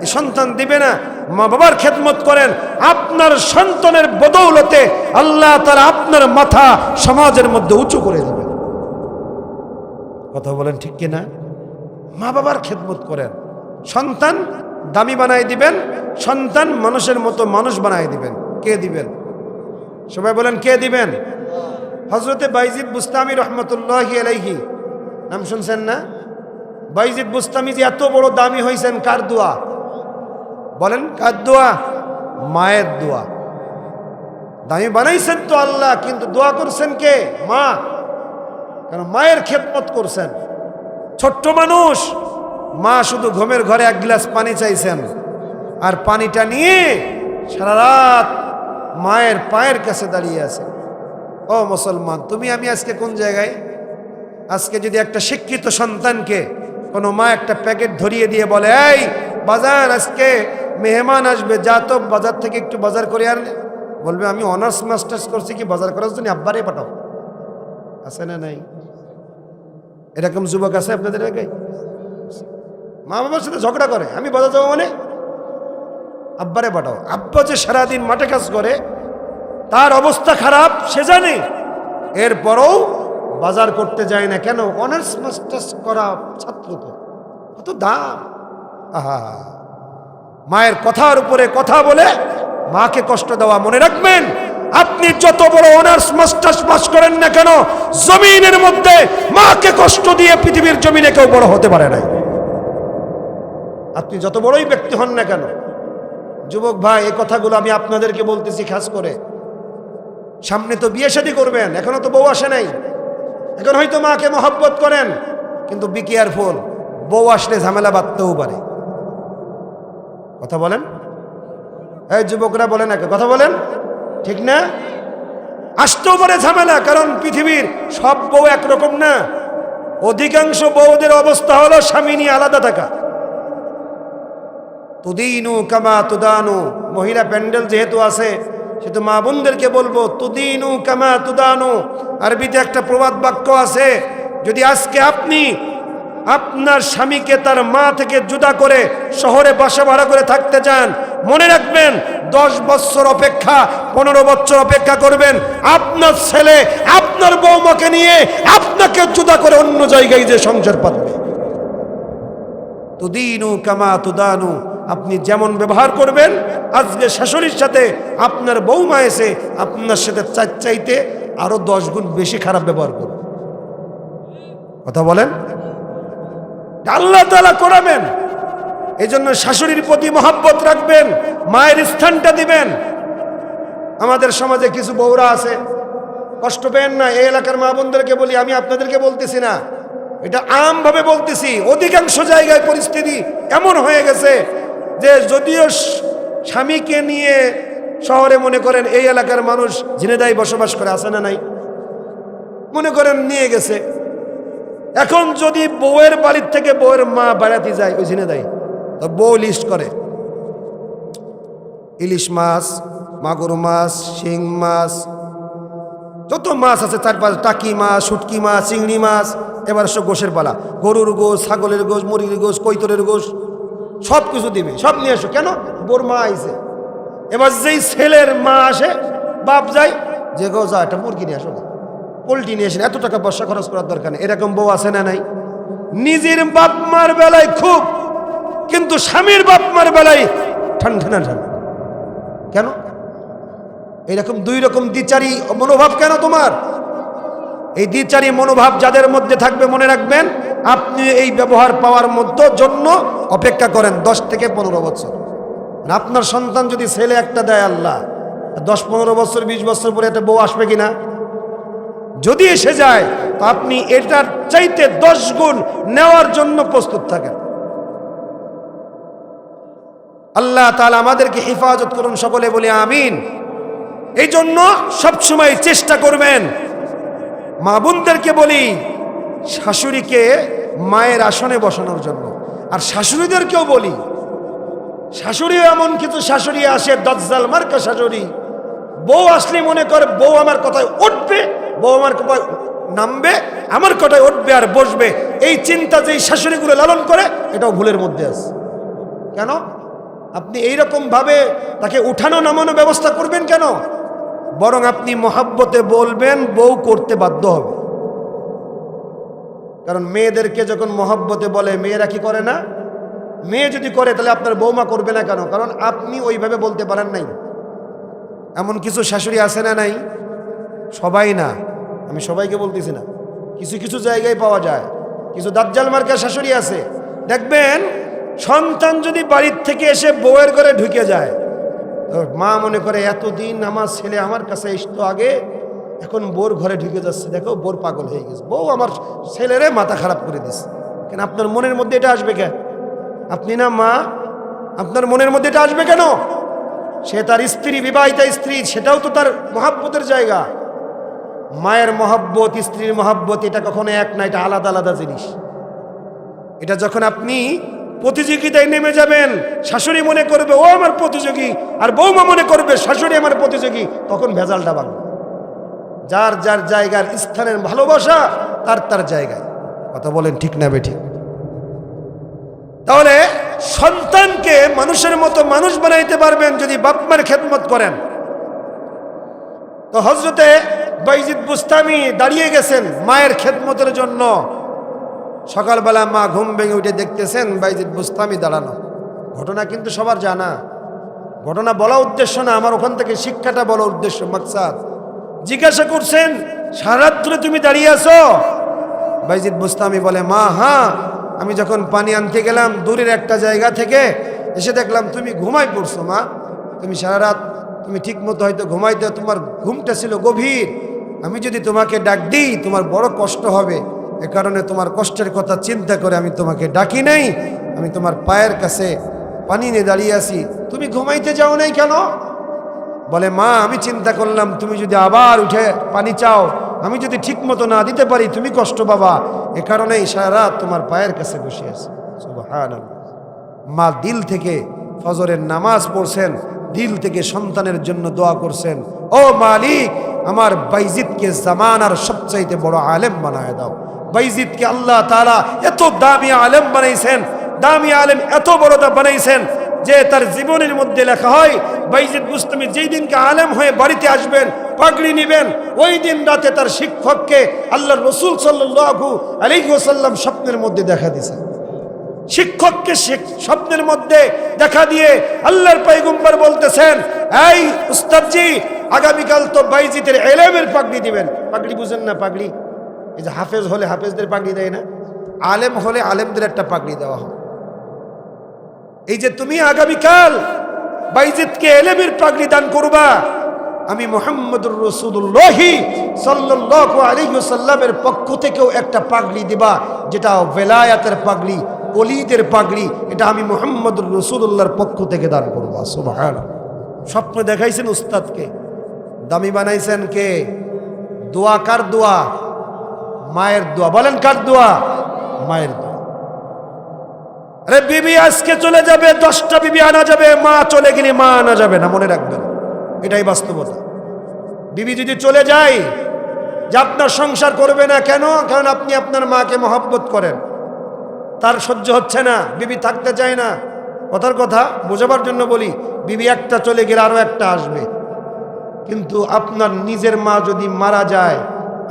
এই সন্তান দিবে না। মা বাবার খেদমত করেন, আপনার সন্তানের বদৌলতে আল্লাহ তাআলা আপনার মাথা সমাজের মধ্যে উঁচু করে দেবেন। কথা বলেন ঠিক কিনা? মা বাবার খেদমত করেন, সন্তান দামি বানাই দিবেন, সন্তান মানুষের মতো মানুষ বানাই দিবেন। কে দিবেন? সবাই বলেন কে দিবেন? হযরতে বাইজিদ বুস্তামি রহমতুল্লাহি আলাইহি নাম শুনছেন না? বাইজিদ বুস্তামি যে এত বড় দামি হয়েছেন, কার দোয়া? বলেন কার দোয়া? মায়ের দোয়া। দামি বানাইছেন তো আল্লাহ, কিন্তু দোয়া করছেন কে? মা। কারণ মায়ের খেদমত করছেন। ছোট্ট মানুষ, মা শুধু ঘুমের ঘরে এক গ্লাস পানি চাইছেন, আর পানিটা নিয়ে সারা রাত মায়ের পায়ের কাছে দাঁড়িয়ে আছে। ও মুসলমান, তুমি আমি আজকে কোন জায়গায়? আজকে যদি একটা শিক্ষিত সন্তানকে কোনো মা একটা প্যাকেট ধরিয়ে দিয়ে বলে, এই বাজার, আজকে মেহমান আসবে, যা তো বাজার থেকে একটু বাজার করে আনলে, বলবে আমি অনার্স মাস্টার্স করছি, কি বাজার করার জন্য আব্বারে পাঠাও? আছে না নাই? এরকম যুবক আছে আপনাদের এলাকায়? মা বাবার সাথে ঝগড়া করে, আমি বাজার যাবো মানে আব্বারে পাঠাও। আব্বা যে সারাদিন মাঠে কাজ করে, তার অবস্থা খারাপ সে জানে, এরপরও বাজার করতে যায় না। কেন? অনার্স মাস্টার্স করা ছাত্র, তো কত দাম। আহা, মায়ের কথার উপরে কথা বলে মাকে কষ্ট দেওয়া। মনে রাখবেন, আপনি যত বড় অনার্স মাস্টার্স পাস করেন না কেন, জমিনের মধ্যে মাকে কষ্ট দিয়ে পৃথিবীর জমিনে কেউ বড় হতে পারে না। আপনি যত বড়ই ব্যক্তি হন না কেন। যুবক ভাই, এই কথাগুলো আমি আপনাদেরকে বলতেছি খাস করে। সামনে তো বিয়ে শাদী করবেন, এখনো তো বউ আসে নাই। এখন হয়তো মাকে মহব্বত করেন, কিন্তু বি কেয়ারফুল, বউ আসলে ঝামেলা বাঁধতেও পারে। কথা বলেন, এই যুবকরা বলেন, একে কথা বলেন, ঠিক না? আসতেও পারে ঝামেলা, কারণ পৃথিবীর সব বউ একরকম না। অধিকাংশ বউদের অবস্থা হলো স্বামী নিয়ে আলাদা থাকা। তুদিনু কামা তুদানু, মহিলা প্যান্ডেল যেহেতু আছে, সেহেতু মা বোনদেরকে বলবো, তুদিনু কামা তুদানু। আরবিতে একটা প্রবাদ বাক্য আছে, যদি আজকে আপনি আপনার স্বামীকে তার মা থেকে জুদা করে শহরে বাসা ভাড়া করে থাকতে চান, মনে রাখবেন 10 বছর অপেক্ষা, 15 বছর অপেক্ষা করবেন, আপনার ছেলে আপনার বৌমাকে নিয়ে আপনাকে জুদা করে অন্য জায়গায় যে সংসার পাতবে। তুদিনু কামা তুদানু, আপনি যেমন ব্যবহার করবেন, আজকে শাশুড়ির সাথে আপনার বৌমা এসে আপনার সাথে চাইতে আরো 10 গুণ বেশি খারাপ ব্যবহার করবে। কথা বলেন, আল্লাহ তাআলা করাবেন। এই জন্য শাশুড়ির প্রতি মহব্বত রাখবেন, মায়ের স্থানটা দিবেন। আমাদের সমাজে কিছু বউরা আছে, কষ্ট পেন না, এই এলাকার মা বোনদেরকে বলি, আমি আপনাদেরকে বলতেছি না, এটা আমভাবে বলতেছি। অধিকাংশ জায়গায় পরিস্থিতি এমন হয়ে গেছে যে যদিও স্বামীকে নিয়ে শহরে, মনে করেন এই এলাকার মানুষ ঝিনেদায় বসবাস করে, আছে না নাই? মনে করেন নিয়ে গেছে, এখন যদি বউয়ের বাড়ির থেকে বউয়ের মা বেড়াতে যায় ওই ঝিনেদায়, তো বউ লিস্ট করে ইলিশ মাছ, মাগুর মাছ, শিং মাছ, যত মাছ আছে 4-5 টাকি মাছ, শুটকি মাছ, চিংড়ি মাছ, এবার সব গোশের পালা, গরুর গোশ, ছাগলের গোশ, মুরগির গোশ, কৈতরের গোশ, সব কিছু দিবে, সব নিয়ে এসো। কেন? বোর মা আইছে। এবার যেই ছেলের মা আসে, বাপ যায় যে গো যা একটা মুরগি নিয়ে আসো, পোলট্রি নিয়ে আসেন, এত টাকা পয়সা খরচ করার দরকার নেই। এরকম বউ আছে না নাই? নিজের বাপ মার বেলায় খুব, কিন্তু স্বামীর বাপ মার বেলায় ঠান্ডা ঠান্ডা। কেন এরকম 2 রকম দ্বিচারী মনোভাব কেন তোমার? এই দ্বিচারী মনোভাব যাদের মধ্যে থাকবে, মনে রাখবেন আপনি এই ব্যবহার পাওয়ার মধ্যে জন্য অপেক্ষা করেন 10 থেকে 15 বছর। আপনার সন্তান যদি ছেলে একটা দেয় আল্লাহ, 10-15 বছর 20 বছর পরে একটা বউ আসবে কিনা? যদি এসে যায় তো আপনি এটার চাইতে 10 গুণ নেওয়ার জন্য প্রস্তুত থাকেন। আল্লাহ তাআলা আমাদেরকে হেফাজত করুন, সকলে বলি আমিন। এই জন্য সবসময় চেষ্টা করবেন। মা বোনদেরকে বলি শাশুড়িকে মায়ের আসনে বসানোর জন্য, আর শাশুড়িদেরকেও বলি, শাশুড়িও এমন কিছু শাশুড়ি আসে দজ্জাল মার্কা শাশুড়ি, বউ আসলে মনে করে বউ আমার কথায় উঠবে, বউ আমার কথায় নামবে, আমার কথায় উঠবে আর বসবে, এই চিন্তা যেই শাশুড়িগুলো লালন করে, এটাও ভুলের মধ্যে আছে। কেন আপনি এইরকম ভাবে তাকে উঠানো নামানো ব্যবস্থা করবেন কেন? বরং আপনি মহাব্বতে বলবেন, বউ করতে বাধ্য হবে। কারণ মেয়েদেরকে যখন মহাব্বতে বলে, মেয়েরা কি করে না? মেয়ে যদি করে তাহলে আপনার বৌমা করবে না কেন? কারণ আপনি ওইভাবে বলতে পারেন নাই। এমন কিছু শাশুড়ি আছে না নাই? সবাই না, আমি সবাইকে বলতেছি না, কিছু কিছু জায়গায় পাওয়া যায়। কিছু দাজ্জাল মার্কা শাশুড়ি আছে, দেখবেন সন্তান যদি বাড়ির থেকে এসে বউয়ের ঘরে ঢুকে যায়, তো মা মনে করে এতদিন আমার ছেলে আমার কাছে আসতো আগে, এখন বোর ঘরে ঢুকে যাচ্ছে, দেখো বোর পাগল হয়ে গেছে, বউ আমার ছেলেরে মাথা খারাপ করে দিচ্ছে। কেন আপনার মনের মধ্যে এটা আসবে কেন? আপনি না মা, আপনার মনের মধ্যে এটা আসবে কেন? সে তার স্ত্রী, বিবাহিতা স্ত্রী, সেটাও তো তার মহাব্বতের জায়গা। মায়ের মহাব্বত, স্ত্রীর মহাব্বত, এটা কখনো এক না, এটা আলাদা আলাদা জিনিস। এটা যখন আপনি প্রতিযোগিতায় নেমে যাবেন, শাশুড়ি মনে করবে ও আমার প্রতিযোগী, আর বৌমা মনে করবে শাশুড়ি আমার প্রতিযোগী, তখন ভেজালটা বাড়বে। যার যার জায়গার স্থানের ভালোবাসা তার তার জায়গায়। কথা বলেন ঠিক না বেঠিক? তাহলে সন্তানকে মানুষের মতো মানুষ বানাইতে পারবেন যদি বাপ-মার খেদমত করেন। তো হযরতে বাইজিদ বুস্তামি দাঁড়িয়ে গেছেন মায়ের খেদমতের জন্য। সকালবেলা মা ঘুম ভেঙে উঠে দেখতেছেন বাইজিদ বুস্তামি দাঁড়ানো। ঘটনা কিন্তু সবার জানা, ঘটনা বলা উদ্দেশ্য না, আমার ওখান থেকে শিক্ষাটা বলা উদ্দেশ্য, মাকসাদ। জিজ্ঞাসা করছেন, সারা রাত ধরে তুমি দাঁড়িয়ে আছো? বাইজিদ বুস্তামি বলে, মা হ্যাঁ, আমি যখন পানি আনতে গেলাম দূরের একটা জায়গা থেকে, এসে দেখলাম তুমি ঘুমাই পড়ছো। মা তুমি সারা রাত তুমি ঠিক মতো হয়তো ঘুমাইতে, তোমার ঘুমটা ছিল গভীর, আমি যদি তোমাকে ডাক দিই তোমার বড় কষ্ট হবে, এ কারণে তোমার কষ্টের কথা চিন্তা করে আমি তোমাকে ডাকি নাই, আমি তোমার পায়ের কাছে পানি নিয়ে দাঁড়িয়ে আছি। তুমি ঘুমাইতে যাও নাই কেন? বলে, মা আমি চিন্তা করলাম তুমি যদি আবার উঠে পানি চাও, আমি যদি ঠিক মতো না দিতে পারি তুমি কষ্ট পাবা, এ কারণেই সারা রাত তোমার পায়ের কাছে বসে আছি। সুবহানাল্লাহ। মা দিল থেকে ফজরের নামাজ পড়ছেন, দিল থেকে সন্তানের জন্য দোয়া করছেন, ও মালিক আমার বাইজিদকে জামানার সবচাইতে বড় আলেম বানায় দাও। বাইজিদকে আল্লাহ তাআলা এত দামি আলেম বানাইছেন, দামি আলেম এত বড় বানাইছেন যে তার জীবনের মধ্যে লেখা হয় বাইজিদ বুস্তামি যেই দিনকে আলেম হয়ে বাড়িতে আসবেন, পাগড়ি নেবেন, ওই দিন রাতে তার শিক্ষককে আল্লাহর রাসূল সাল্লাল্লাহু আলাইহি ওয়াসাল্লাম স্বপ্নের মধ্যে দেখা দিয়েছেন। শিক্ষককে স্বপ্নের মধ্যে দেখা দিয়ে আল্লাহর পয়গম্বর বলতেছেন, এই উস্তাদজি আগামীকাল তো বাইজিদের ইলমের পাগড়ি দিবেন। পাগড়ি বুঝেন না? পাগড়ি এই যে হাফেজ হলে হাফেজদের পাগড়ি দেয় না, আলেম হলে আলেমদের একটা পাগড়ি দেওয়া হয়। এই যে তুমি আগামীকাল বাইজিদকে ইলমের পাগড়ি দান করবা, আমি মুহাম্মদুর রাসূলুল্লাহ সাল্লাল্লাহু আলাইহি ওয়াসাল্লামের পক্ষ থেকেও একটা পাগড়ি দিবা, যেটা ওয়ালায়াতের পাগড়ি, ওলিদের পাগড়ি, এটা আমি মুহাম্মদুর রাসূলুল্লাহর পক্ষ থেকে দান করব। সুবহানাল্লাহ। স্বপ্ন দেখাইছেন উস্তাদকে, দামি বানাইছেন কে? দোয়া কার দোয়া? মায়ের দোয়া। বলেন কার দোয়া? মায়ের দোয়া। আরে বিবি আজকে চলে যাবে, 10টা বিবি আনা যাবে, মা চলে গেলে মা আনা যাবে না, মনে রাখবেন, এটাই বাস্তবতা। বিবি যদি চলে যায় যে আপনার সংসার করবে না কেন? কারণ আপনি আপনার মাকে মহব্বত করেন, তার সহ্য হচ্ছে না, বিবি থাকতে চায় না। কথার কথা বোঝাবার জন্য বলি, বিবি একটা চলে গেলে আরো একটা আসবে। কিন্তু আপনার নিজের মা যদি মারা যায়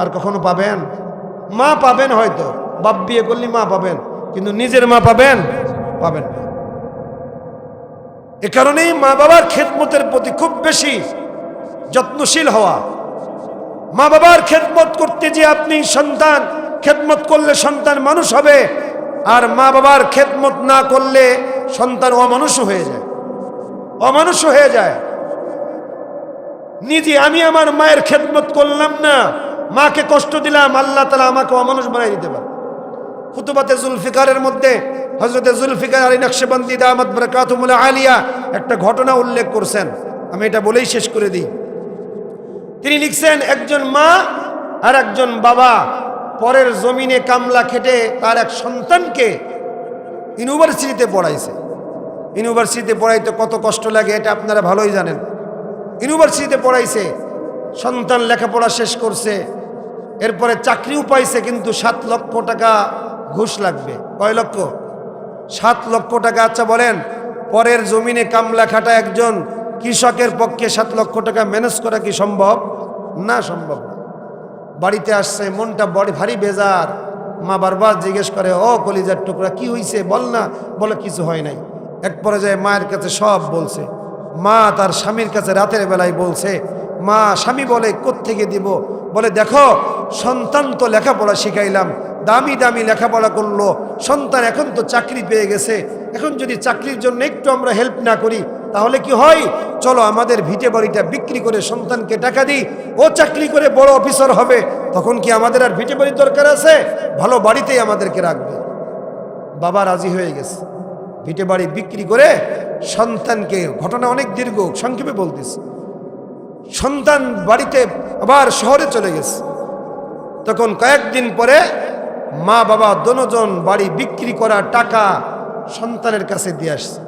আর কখনো পাবেন? মা পাবেন, হয়তো বাপ বিয়ে করলে মা পাবেন, কিন্তু নিজের মা পাবেন? পাবেন না। এ কারণেই মা বাবার খেদমতের প্রতি খুব বেশি যত্নশীল হওয়া। মা বাবার খেদমত করতে যে আপনি সন্তান খেদমত করলে সন্তান মানুষ হবে, আর মা বাবার খেদমত না করলে সন্তান অমানুষ হয়ে যায়, অমানুষ হয়ে যায়। নিজে আমি আমার মায়ের খেদমত করলাম না, মাকে কষ্ট দিলাম, আল্লাহ তাআলা আমাকে অমানুষ বানাই দিতে পারে। খুতুবাতে জুলফিকারের মধ্যে হযরতে জুলফিকার আলী নকশবন্দি দামাত বরকাতুহুল আলিয়া একটা ঘটনা উল্লেখ করছেন, আমি এটা বলেই শেষ করে দিই। তিনি লিখছেন, একজন মা আর একজন বাবা পরের জমিনে কামলা খেটে তার এক সন্তানকে ইউনিভার্সিটিতে পড়াইছে। ইউনিভার্সিটিতে পড়াইতে কত কষ্ট লাগে এটা আপনারা ভালোই জানেন। ইউনিভার্সিটিতে পড়াইছে, সন্তান লেখাপড়া শেষ করছে, এরপরে চাকরিও পাইছে, কিন্তু 7 লক্ষ টাকা ঘুষ লাগবে। কয় লক্ষ? 7 লক্ষ টাকা। আচ্ছা বলেন, পরের জমিনে কামলা খাটা একজন কৃষকের পক্ষে 7 লক্ষ টাকা ম্যানেজ করা কি সম্ভব? না, সম্ভব না। বাড়িতে আসছে, মনটা বড় ভারী বেজার। মা বারবার জিজ্ঞেস করে, ও কলিজার টুকরা কি হইছে বল না। বলে কিছু হয় নাই। এক পর্যায়ে মায়ের কাছে সব বলছে। মা তার স্বামীর কাছে রাতের বেলায় বলছে, মা স্বামী বলে কোত্থেকে দিব? বলে দেখো, সন্তান তো লেখাপড়া শিখাইলাম, দামি দামি লেখাপড়া করলো, সন্তান এখন তো চাকরি পেয়ে গেছে, এখন যদি চাকরির জন্য একটু আমরা হেল্প না করি তাহলে কি হয়? চলো আমাদের ভিটে বাড়িটা বিক্রি করে সন্তানকে টাকা দিই, ও চাকরি করে বড় অফিসার হবে, তখন কি আমাদের আর ভিটে বাড়ির দরকার আছে? ভালো বাড়িতেই আমাদেরকে রাখবে। বাবা রাজি হয়ে গেছে, ভিটে বাড়ি বিক্রি করে সন্তানকে, ঘটনা অনেক দীর্ঘ, সংক্ষেপে বলতেছি, সন্তান বাড়িতে আবার শহরে চলে গেছে। তখন কয়েকদিন পরে মা বাবা দোনোজন বাড়ি বিক্রি করা টাকা সন্তানের কাছে দিয়ে আসছে।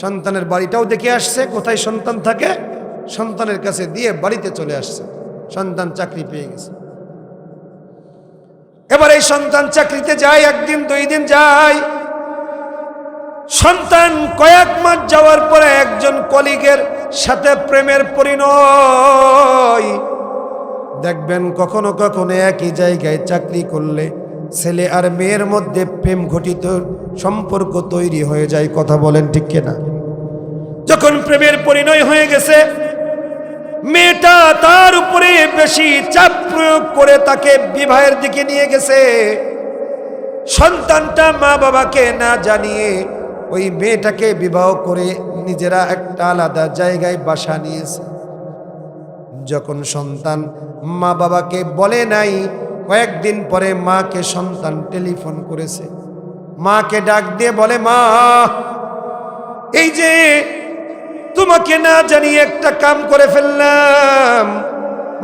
সন্তানের বাড়িটাও দেখে আসছে, কোথায় সন্তান থাকে, সন্তানের কাছে দিয়ে বাড়িতে চলে আসছে। সন্তান চাকরি পেয়ে গেছে। এবার এই সন্তান চাকরিতে যায়, একদিন 2 দিন যায়। সন্তান কয়েক মাস যাওয়ার পরে একজন কলিগের সাথে প্রেমের পরিণয়। দেখবেন কখনো কখনো একই জায়গায় চাকরি করলে ছেলে আর মেয়ের মধ্যে প্রেম ঘটিত সম্পর্ক তৈরি হয়ে যায়। কথা বলেন ঠিক কিনা? যখন প্রেমের পরিণয় হয়ে গেছে, মেয়েটা তার উপরে বেশি চাপ প্রয়োগ করে তাকে বিবাহের দিকে নিয়ে গেছে। সন্তানটা মা বাবাকে না জানিয়ে ওই মেয়েটাকে বিবাহ করে নিজেরা একটা আলাদা জায়গায় বাসা নিয়েছে। যখন সন্তান মা বাবাকে বলে নাই, কয়েকদিন পরে মাকে সন্তান টেলিফোন করেছে। মাকে ডাক দিয়ে বলে, মা এই যে তোমাকে না জানিয়ে একটা কাম করে ফেললাম।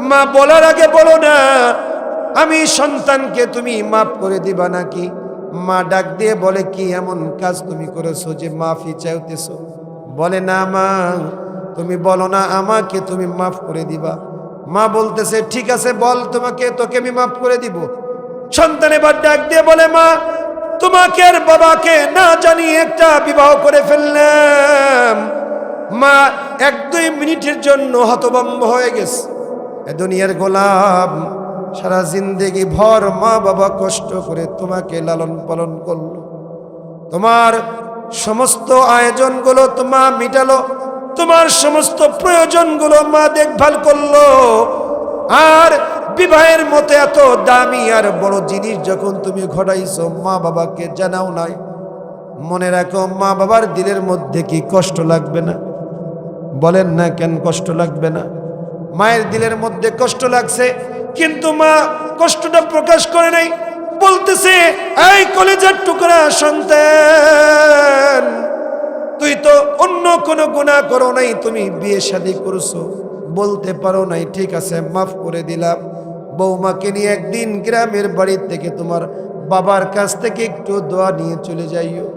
মা বলার আগে বলো না, আমি সন্তানকে তুমি মাফ করে দিবা নাকি? মা ডাক দিয়ে বলে, কি এমন কাজ তুমি করেছো যে মাফি চাইতেছো? বলে, না মা, তুমি বলো না আমাকে তুমি মাফ করে দিবা। মা বলতেছে, ঠিক আছে বল, তোকে আমি মাফ করে দিব। সন্তান এবার ডাক দিয়ে বলে, মা তোমাকে আর বাবাকে না জানিয়ে একটা বিবাহ করে ফেললাম। মা 1-2 মিনিটের জন্য হতভম্ব হয়ে গেছে। এ দুনিয়ার গোলাম, সারা জিন্দেগি ভর মা বাবা কষ্ট করে তোমাকে লালন পালন করলো, তোমার সমস্ত আয়োজনগুলো মা মিটালো, তোমার সমস্ত প্রয়োজনগুলো মা দেখভাল করলো। আর বিবাহের মতো এত দামি আর বড় জিনিস যখন তুমি ঘটাইছো, মা বাবাকে জানাও নাই। মনে রাখো, মা বাবার দিলের মধ্যে কি কষ্ট লাগবে না? বলেন না কেন কষ্ট লাগবে না? মায়ের দিলের মধ্যে কষ্ট লাগছে, কিন্তু মা কষ্টটা প্রকাশ করে নাই। বলতেছে, এই কলেজের টুকরা সন্তান, তুই তো অন্য কোনো গুনাহ করো নাই, তুমি বিয়ে শাদী করছো, বলতে পারো নাই, ঠিক আছে মাফ করে দিলাম। বৌমাকে নিয়ে একদিন গ্রামের বাড়ি থেকে তোমার বাবার কাছ থেকে একটু দোয়া নিয়ে চলে যাইও।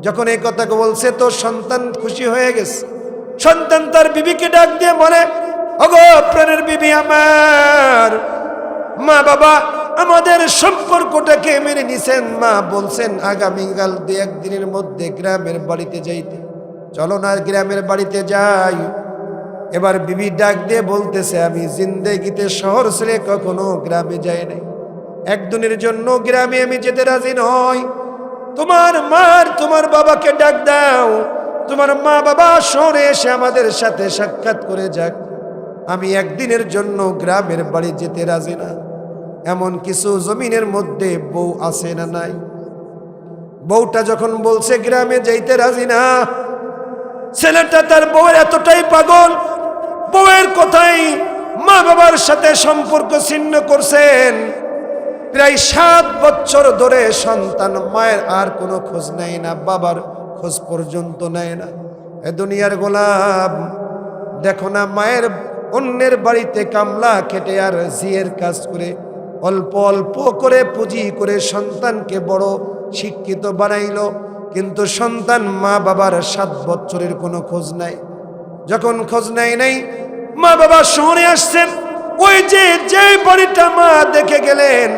যখন এই কথা বলছে তো সন্তান খুশি হয়ে গেছে। সন্তান তার বিবিকে ডাক দিয়ে বলে, ওগো প্রাণের বিবি আমার, মা বাবা আমাদের সম্পর্কটাকে মেনে নিছেন। মা বলছেন আগামীকাল 2-1 দিনের মধ্যে গ্রামের বাড়িতে যাইতে, চলো না গ্রামের বাড়িতে যাই। এবার বিবি ডাক দিয়ে বলতেছে, আমি জিন্দেগিতে শহর ছেড়ে কখনো গ্রামে যাই নাই, একদিনের জন্য গ্রামে আমি যেতে রাজি নই। তোমার তোমার বাবাকে ডাক দাও, তোমার মা বাবা শহরে এসে আমাদের সাথে সাক্ষাৎ করে যাক, আমি একদিনের জন্য গ্রামের বাড়ি যেতে রাজি না। এমন কিছু জমিনের মধ্যে বউ আছে না নাই? বউটা যখন বলছে গ্রামে যাইতে রাজি না, ছেলেটা তার বউয়ের এতটাই পাগল, বউয়ের কথাই মা বাবার সাথে সম্পর্ক ছিন্ন করছেন। প্রায় 7 বছর ধরে সন্তান মায়ের আর কোনো খোঁজ নেয় না, বাবার খোঁজ পর্যন্ত নেয় না। এ দুনিয়ার গোলাম, দেখো না মায়ের অন্যের বাড়িতে কামলা খেটে আর জিয়ের কাজ করে অল্প অল্প করে পুঁজি করে সন্তানকে বড় শিক্ষিত বানাইলো, কিন্তু সন্তান মা বাবার 7 বছরের কোনো খোঁজ নাই। যখন খোঁজ নাই মা বাবা শহরে আসছেন, ওই যে বাড়িটা মা দেখে গেলেন,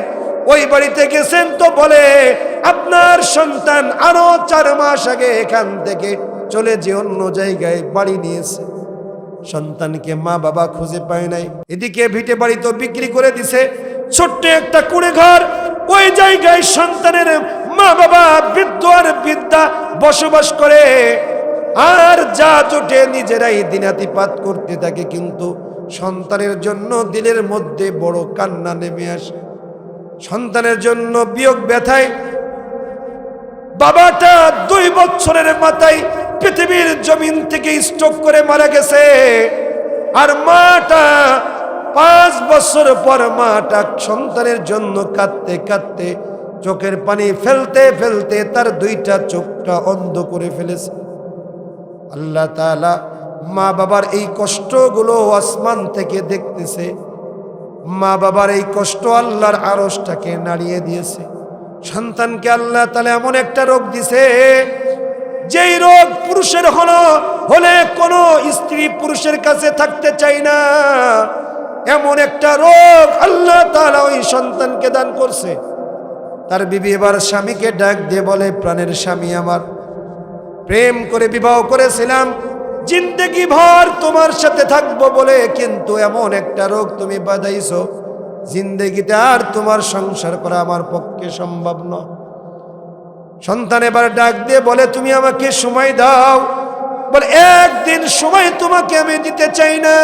ওই বাড়িতে গেছেন তো বলে আপনার সন্তান আরো 4 মাস আগে এখান থেকে চলে যে অন্য জায়গায় বাড়ি নিয়েছে। সন্তানকে মা বাবা খুঁজে পায় নাই। এদিকে ভিটে বাড়ি তো বিক্রি করে দিছে, ছোট্ট একটা কুড়ে ঘর, ওই জায়গায় সন্তানের মা বাবা বৃদ্ধ আর বৃদ্ধা বসবাস করে, আর যা জোটে নিজেরাই দিনাতিপাত করতে থাকে। কিন্তু সন্তানের জন্য দিলের মধ্যে বড় কান্না নেমে আসে। সন্তানের জন্য বিয়োগ ব্যথায় বাবাটা 2 বছরের মাথায় পৃথিবীর জমিন থেকে স্ট্রোক করে মারা গেছে, আর মাটা 5 বছর পর মাটা সন্তানের জন্য কাঁদতে কাঁদতে চোখের পানি ফেলতে ফেলতে তার 2টা চোখটা অন্ধ করে ফেলেছে। আল্লাহ তাআলা মা বাবার এই কষ্টগুলো আসমান থেকে দেখতেছে। মা বাবার এই কষ্ট আল্লাহর আরশটাকে নাড়িয়ে দিয়েছে। সন্তানকে আল্লাহ তাআলা এমন একটা রোগ দিছে, যেই রোগ পুরুষের হলে কোনো স্ত্রী পুরুষের কাছে থাকতে চায় না, এমন একটা রোগ আল্লাহ তাআলা ওই সন্তানকে দান করছে। তার বিবি এবার স্বামীকে ডাক দিয়ে বলে, প্রাণের স্বামী আমার, প্রেম করে বিবাহ করেছিলাম, জিন্দেগি ভর তোমার সাথে থাকবো বলে, কিন্তু এমন একটা রোগ তুমি বাঁধাইছো, জিন্দেগিতে আর তোমার সংসার করা আমার পক্ষে সম্ভব নয়। সন্তান এবার ডাক দিয়ে বলে, তুমি আমাকে সময় দাও। বলে, 1 দিন সময় তোমাকে আমি দিতে চাই না,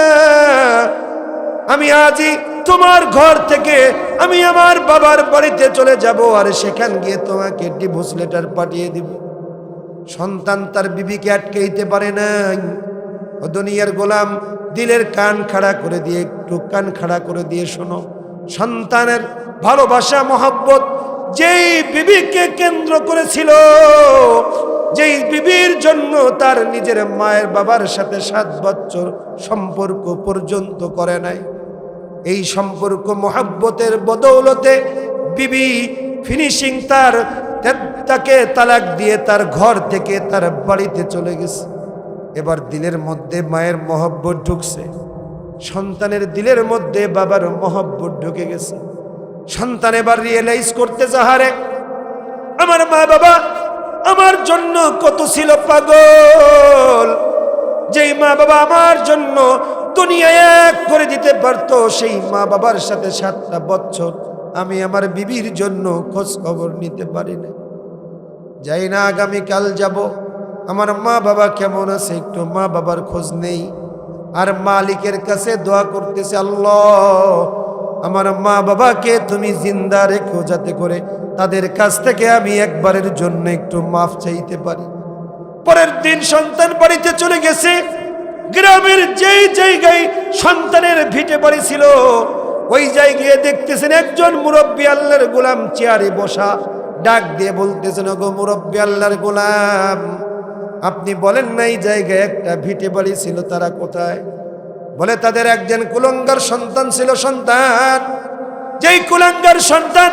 আমি আজই তোমার ঘর থেকে আমি আমার বাবার বাড়িতে চলে যাব, আর সেখান গিয়ে তোমাকে ডিভোর্স লেটার পাঠিয়ে দিব। সন্তান তার বিবিকে আটকাইতে পারে নাই। ও দুনিয়ার গোলাম, দিলের কান খাড়া করে দিয়ে, একটু কান খাড়া করে দিয়ে শোনো, সন্তানের ভালোবাসা মহব্বত যেই বিবিকে কেন্দ্র করেছিল, যেই বিবির জন্য তার নিজের মায়ের বাবার সাথে 7 বছর সম্পর্ক পর্যন্ত করে নাই, এই সম্পর্ক মহব্বতের বদৌলতে বিবি ফিনিশিং তাকে তালাক দিয়ে তার ঘর থেকে তার বাড়িতে চলে গেছে। এবার দিলের মধ্যে মায়ের মহব্বত ঢুকছে, সন্তানের দিলের মধ্যে বাবার মহব্বত ঢুকে গেছে। সন্তান এবার রিয়েলাইজ করতে চাহারে, আমার মা বাবা আমার জন্য কত ছিল পাগল, যেই মা বাবা আমার জন্য দুনিয়া এক করে দিতে পারতো, সেই মা বাবার সাথে 7টা বছর আমি আমার বিবির জন্য খোঁজ খবর নিতে পারি না। যাই না, আগামীকাল যাব, আমার মা বাবা কেমন আছে একটু মা বাবার খোঁজ নেই, আর মালিকের কাছে দোয়া করতেছে, আল্লাহ আমার মা বাবাকে তুমি জিন্দা রেখো, যাতে করে তাদের কাছ থেকে আমি একবারের জন্য একটু মাফ চাইতে পারি। পরের দিন সন্তান বাড়িতে চলে গেছে। গ্রামের যেই জায়গায় সন্তানের ভিটে বাড়ি ছিল, ওই জায়গায় দেখতেছেন একজন মুরব্বী আল্লাহর গোলাম চেয়ারে বসা, ডাক দিয়ে বলতেছেন, ওগো মুরব্বী আল্লাহর গোলাম, আপনি বলেন না এই জায়গায় একটা ভিটে বাড়ি ছিল, তারা কোথায়? বলে, তাদের একজন কুলাঙ্গার সন্তান ছিল। সন্তান, যেই কুলাঙ্গার সন্তান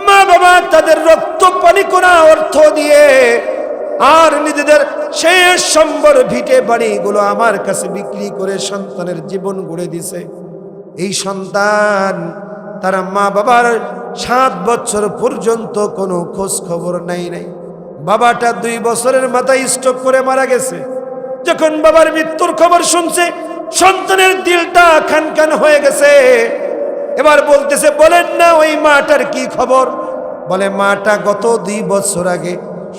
মা বাবা তাদের রক্ত পানি করা অর্থ দিয়ে আর নিজেদের শেষ সম্বর ভিটে বাড়িগুলো আমার কাছে বিক্রি করে সন্তানের জীবন গড়ে দিছে। এই সন্তান তার মা বাবার 7 বছর পর্যন্ত কোনো খোঁজ খবর নাই। বাবাটা 2 বছরের মাথায় স্ট্রোক করে মারা গেছে। যখন বাবার মৃত্যুর খবর শুনছে, সন্তানের দিলটা খানখান হয়ে গেছে। এবার বলতেছে, বলেন না ওই মাটার কি খবর? বলে, মাটা গত 2 বছর আগে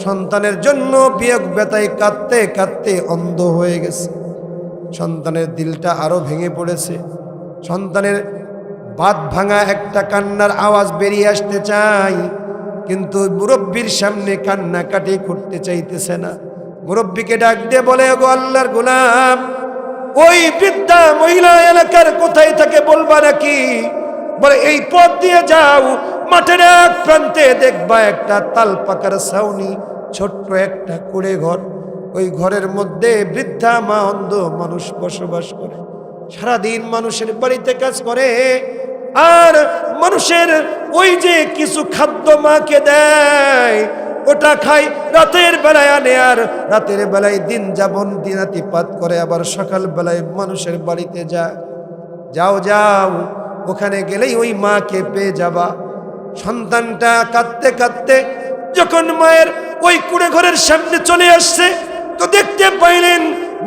সন্তানের জন্য বিয়োগ ব্যথায় কাঁদতে কাঁদতে অন্ধ হয়ে গেছে। সন্তানের দিলটা আরো ভেঙে পড়েছে। সন্তানের বাত ভাঙা একটা কান্নার আওয়াজ বেরিয়ে আসতে চাই, কিন্তু মুরব্বীর সামনে কান্নাকাটি করতে চাইতেছে না। মুরব্বীকে ডাক দিয়ে বলে, গো আল্লাহর গোলাম, ওই বৃদ্ধা মহিলা এলাকার কোথায় থাকে বলবা নাকি? বলে, এই পথ দিয়ে যাও, মাঠের এক প্রান্তে দেখবা একটা তাল পাকার ছাউনি, ছোট্ট একটা কুড়ে ঘর। ওই ঘরের মধ্যে বৃদ্ধা মা অন্ধ মানুষ বসবাস করে। সারাদিন মানুষের বাড়িতে কাজ করে, আর মানুষের ওই যে কিছু খাদ্য মাকে দেয়, ওটা খাই, রাতের বেলায় আনে, আর রাতের বেলায় দিন যাপন দিনাতিপাত করে, আবার সকাল বেলায় মানুষের বাড়িতে যায়। যাও যাও, ওখানে গেলেই ওই মাকে পেয়ে যাবা। সন্তানটা কাঁদতে কাঁদতে যখন মায়ের ওই কুড়ে ঘরের সামনে চলে আসছে, তো দেখতে পাইলেন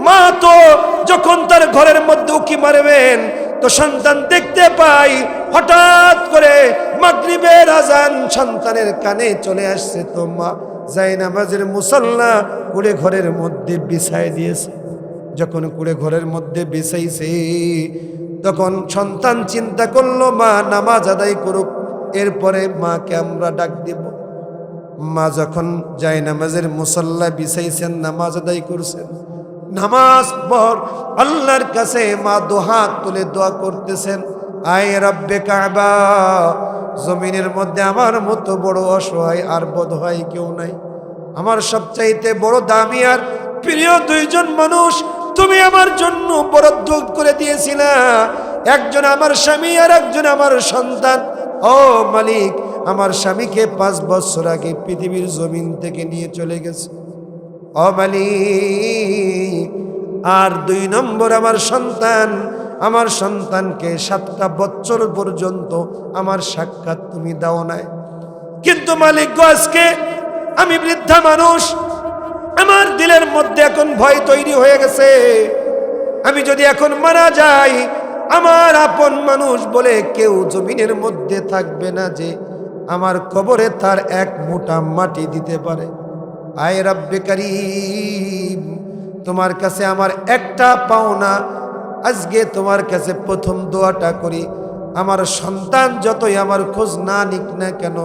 মা তো যখন তার ঘরের মধ্যে উকি মারবেন, তো সন্তান দেখতে পাই হঠাৎ করে মাগরিবের আজান সন্তানের কানে চলে আসছে। তো মা জায়নামাজের মুসাল্লা কুড়ে ঘরের মধ্যে বিছায় দিয়েছে। যখন কুড়ে ঘরের মধ্যে বিছাইছে, তখন সন্তান চিন্তা করলো মা নামাজ আদায় করুক, এরপরে মাকে আমরা ডাক দেব। মা যখন জায়নামাজের মুসাল্লা বিছাইছেন, নামাজ আদায় করছেন, নামাজ পর আল্লাহর কাছে মা দুহাত তুলে দোয়া করতেছেন, আয় রব্বে কাবা, জমিনের মধ্যে আমার মতো বড় অসহায় আর বোধহয় কেউ নাই। আমার সবচাইতে বড় দামি আর প্রিয় 2 জন মানুষ তুমি আমার জন্য বরাদ্দ করে দিয়েছিলা, একজন আমার স্বামী আর একজন আমার সন্তান। ও মালিক, আমার স্বামীকে 5 বছর আগে পৃথিবীর জমিন থেকে নিয়ে চলে গেছে। ও মালিক, আর 2 নম্বর আমার সন্তানকে 7টা বছর পর্যন্ত আমার সাক্ষাৎ তুমি দাও নাই। কিন্তু মালিক গো, আজকে আমি বৃদ্ধা মানুষ, আমার দিলের মধ্যে এখন ভয় তৈরি হয়ে গেছে। আমি যদি এখন মারা যাই, আমার আপন মানুষ বলে কেউ জমিনের মধ্যে থাকবে না যে আমার কবরে তার 1 মুঠা মাটি দিতে পারে। আয় রব্বে কারীম, তোমার কাছে আমার একটা পাওনা, আজকে তোমার কাছে প্রথম দোয়াটা করি, আমার সন্তান যতই আমার খোঁজ না নিক না কেন,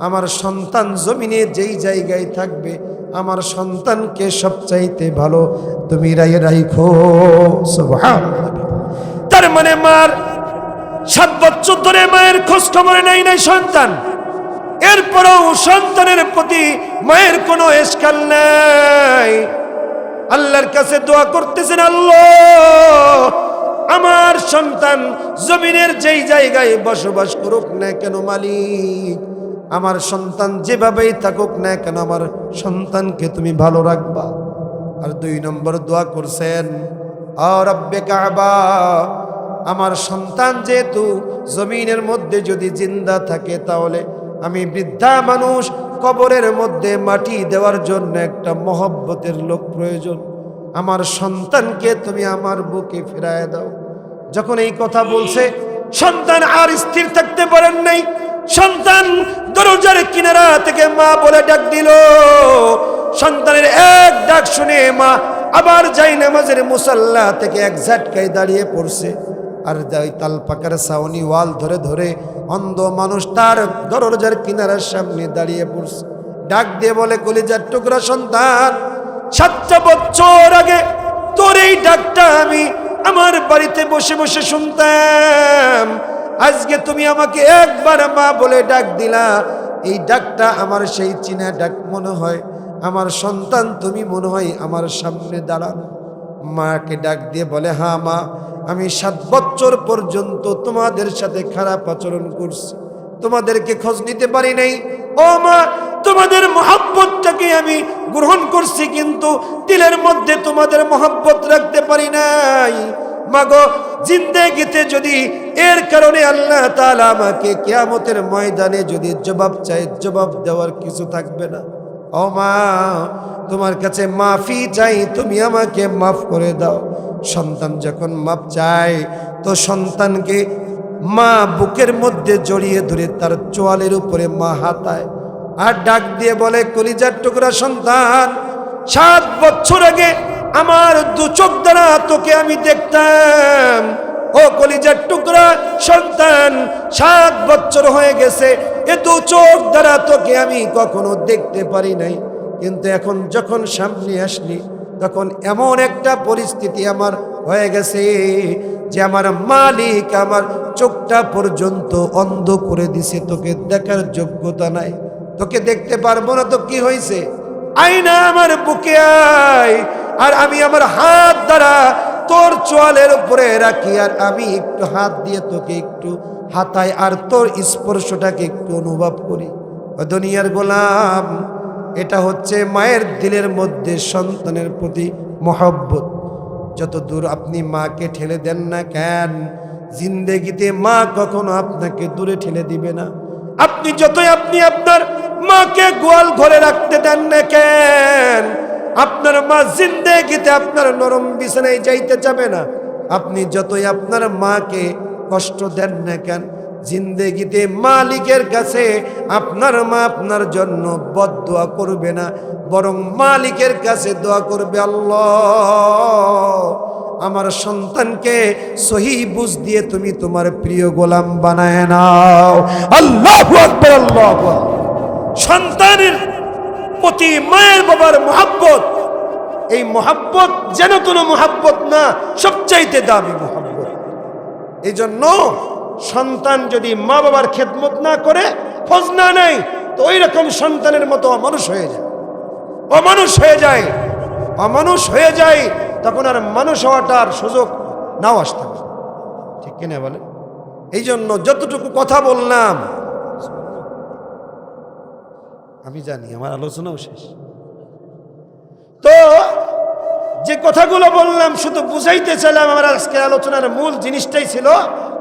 আমার সন্তান জমিনে যেই জায়গায় থাকবে, আমার সন্তানকে সবচাইতে ভালো তুমি রাখো। সুবহানাল্লাহ। তার মানে মার 7 বছর ধরে মায়ের খোঁজ খবর নাই সন্তান, এরপরও সন্তানের প্রতি মায়ের কোনো এসকাল নাই। আল্লাহর কাছে দোয়া করতেছেন, আল্লাহ আমার সন্তান জমিনের যেই জায়গায় বসবাস করুক না কেন মালিক, আমার সন্তান যেভাবেই থাকুক না কেন, আমার সন্তানকে তুমি ভালো রাখবা। আর 2 নম্বর দোয়া করছেন, আ রব্বে কাবা, আমার সন্তান যেহেতু জমিনের মধ্যে যদি জিন্দা থাকে, তাহলে আমি বৃদ্ধা মানুষ, কবরের মধ্যে মাটি দেওয়ার জন্য একটা মহব্বতের লোক প্রয়োজন, আমার সন্তানকে তুমি আমার বুকে ফিরায় দাও। যখন এই কথা বলছে, সন্তান আর স্থির থাকতে পারেন নাই। সন্তান দরজার কিনারা থেকে মা বলে ডাক দিল। সন্তানের এক ডাক শুনে মা আবার জায়নামাজের মুসাল্লা থেকে এক ঝাটকায় দাঁড়িয়ে পড়ছে, আর ওই তাল পাকার ছাউনি ওয়াল ধরে ধরে অন্ধ মানুষ তার দরজার কিনারার সামনে দাঁড়িয়ে পড়ছে। ডাক দিয়ে বলে, কলিজার টুকরা সন্তান, 7টা বছর আগে তোর এই ডাকটা আমি আমার বাড়িতে বসে বসে শুনতাম। আজকে তুমি আমাকে একবার মা বলে ডাক দিলা, এই ডাকটা আমার সেই চিনা ডাক মনে হয়। আমার সন্তান, তুমি মনে হয় আমার সামনে দাঁড়ানো। মাকে ডাক দিয়ে বলে, হ্যাঁ মা, আমি 7 বছর পর্যন্ত তোমাদের সাথে খারাপ আচরণ করছি, তোমাদেরকে খোঁজ নিতে পারি নাই। ও মা, তোমাদের মহব্বতটাকে আমি গ্রহণ করছি, কিন্তু দিলের মধ্যে তোমাদের মহব্বত রাখতে পারি নাই। মাগো জিন্দেগিতে যদি এর কারণে আল্লাহ তাআলা আমাকে কিয়ামতের ময়দানে যদি জবাব চাই, জবাব দেওয়ার কিছু থাকবে না। ও মা, তোমার কাছে মাফি চাই, তুমি আমাকে মাফ করে দাও। সন্তান যখন মাপ চায় তো সন্তানকে মা বুকের মধ্যে জড়িয়ে ধরে তার চোয়ালের উপরে মা হাতায় আর ডাক দিয়ে বলে, কলিজার টুকরা সন্তান, 7 বছর আগে আমার দু চোখ দ্বারা তোকে আমি দেখতাম। ও কলিজার টুকরা সন্তান, 7 বছর হয়ে গেছে, এ দু চোখ দ্বারা তোকে আমি কখনো দেখতে পারি নাই, কিন্তু এখন যখন সামনে আসলি তখন এমন একটা পরিস্থিতি আমার হয়ে গেছে যে আমার মালিক আমার চোখটা পর্যন্ত অন্ধ করে দিছে, তোকে দেখার যোগ্যতা নাই, তোকে দেখতে পারবো না। তো কি হয়েছে? আয়না আমার বুকে আয়, আর আমি আমার হাত দ্বারা তোর চোয়ালের উপরে রাখি, আর আমি একটু হাত দিয়ে তোকে একটু হাতাই, আর তোর স্পর্শটাকে একটু অনুভব করি। ও দুনিয়ার গোলাম, এটা হচ্ছে মায়ের দিলের মধ্যে সন্তানের প্রতি মহব্বত। যত দূর আপনি মাকে ঠেলে দেন না কেন, জিন্দেগিতে মা কখনো আপনাকে দূরে ঠেলে দিবে না। আপনি যতই আপনার মাকে গোয়াল ঘরে রাখতে দেন না কেন, আপনার মা জিন্দেগিতে আপনার নরম বিছানায় যাইতে যাবে না। আপনি যতই আপনার মাকে কষ্ট দেন না কেন, জিন্দেগিতে মালিকের কাছে আপনার মা আপনার জন্য বদদোয়া করবে না, বরং মালিকের কাছে দোয়া করবে, আল্লাহ আমার সন্তানকে সহি বুঝ দিয়ে তুমি তোমার প্রিয় গোলাম বানায় নাও। আল্লাহু আকবার, আল্লাহু আকবার। সন্তানের প্রতি মায়ের বাবার মহব্বত, এই মহব্বত যেন কোনো মহব্বত না, সবচাইতে দামি মহব্বত। এই জন্য সন্তান যদি মা বাবার খেদমত না করে, খোঁজ না নেয়, তো ওই রকম সন্তানের মতো অমানুষ হয়ে যায়, অমানুষ হয়ে যায়, অমানুষ হয়ে যায়। তখন আর মানুষ হওয়াটার সুযোগ নাও আসতে পারে, ঠিক কিনা বলে? এই জন্য যতটুকু কথা বললাম, আমি জানি আমার আলোচনাও শেষ, তো যে কথাগুলো বললাম শুধু বুঝাইতে চাইলাম। আমার আজকে আলোচনার মূল জিনিসটাই ছিল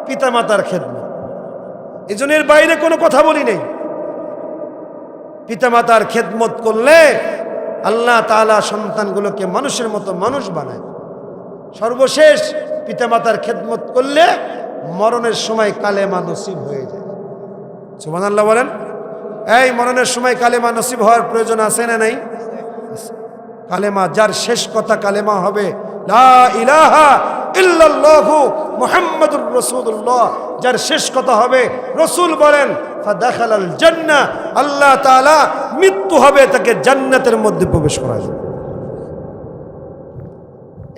পিতামাতার খেদমত। এই জন্য এর বাইরে কোনো কথা বলি নেই। পিতামাতার খেদমত করলে আল্লাহ তাআলা সন্তানগুলোকে মানুষের মতো মানুষ বানায়। সর্বশেষ পিতামাতার খেদমত করলে মরণের সময় কালেমা নসিব হয়ে যায়। সুবহানাল্লাহ বলেন। এই মরণের সময় কালেমা নসিব হওয়ার প্রয়োজন আছে না নাই? কালেমা, যার শেষ কথা কালেমা হবে লা ইলাহা ইল্লাল্লাহু মুহাম্মাদুর রাসূলুল্লাহ, যার শেষ কথা হবে, রাসূল বলেন ফাদাখালাল জান্নাহ, আল্লাহ তাআলা মৃত্যু হবে তাকে জান্নাতের মধ্যে প্রবেশ করাবে।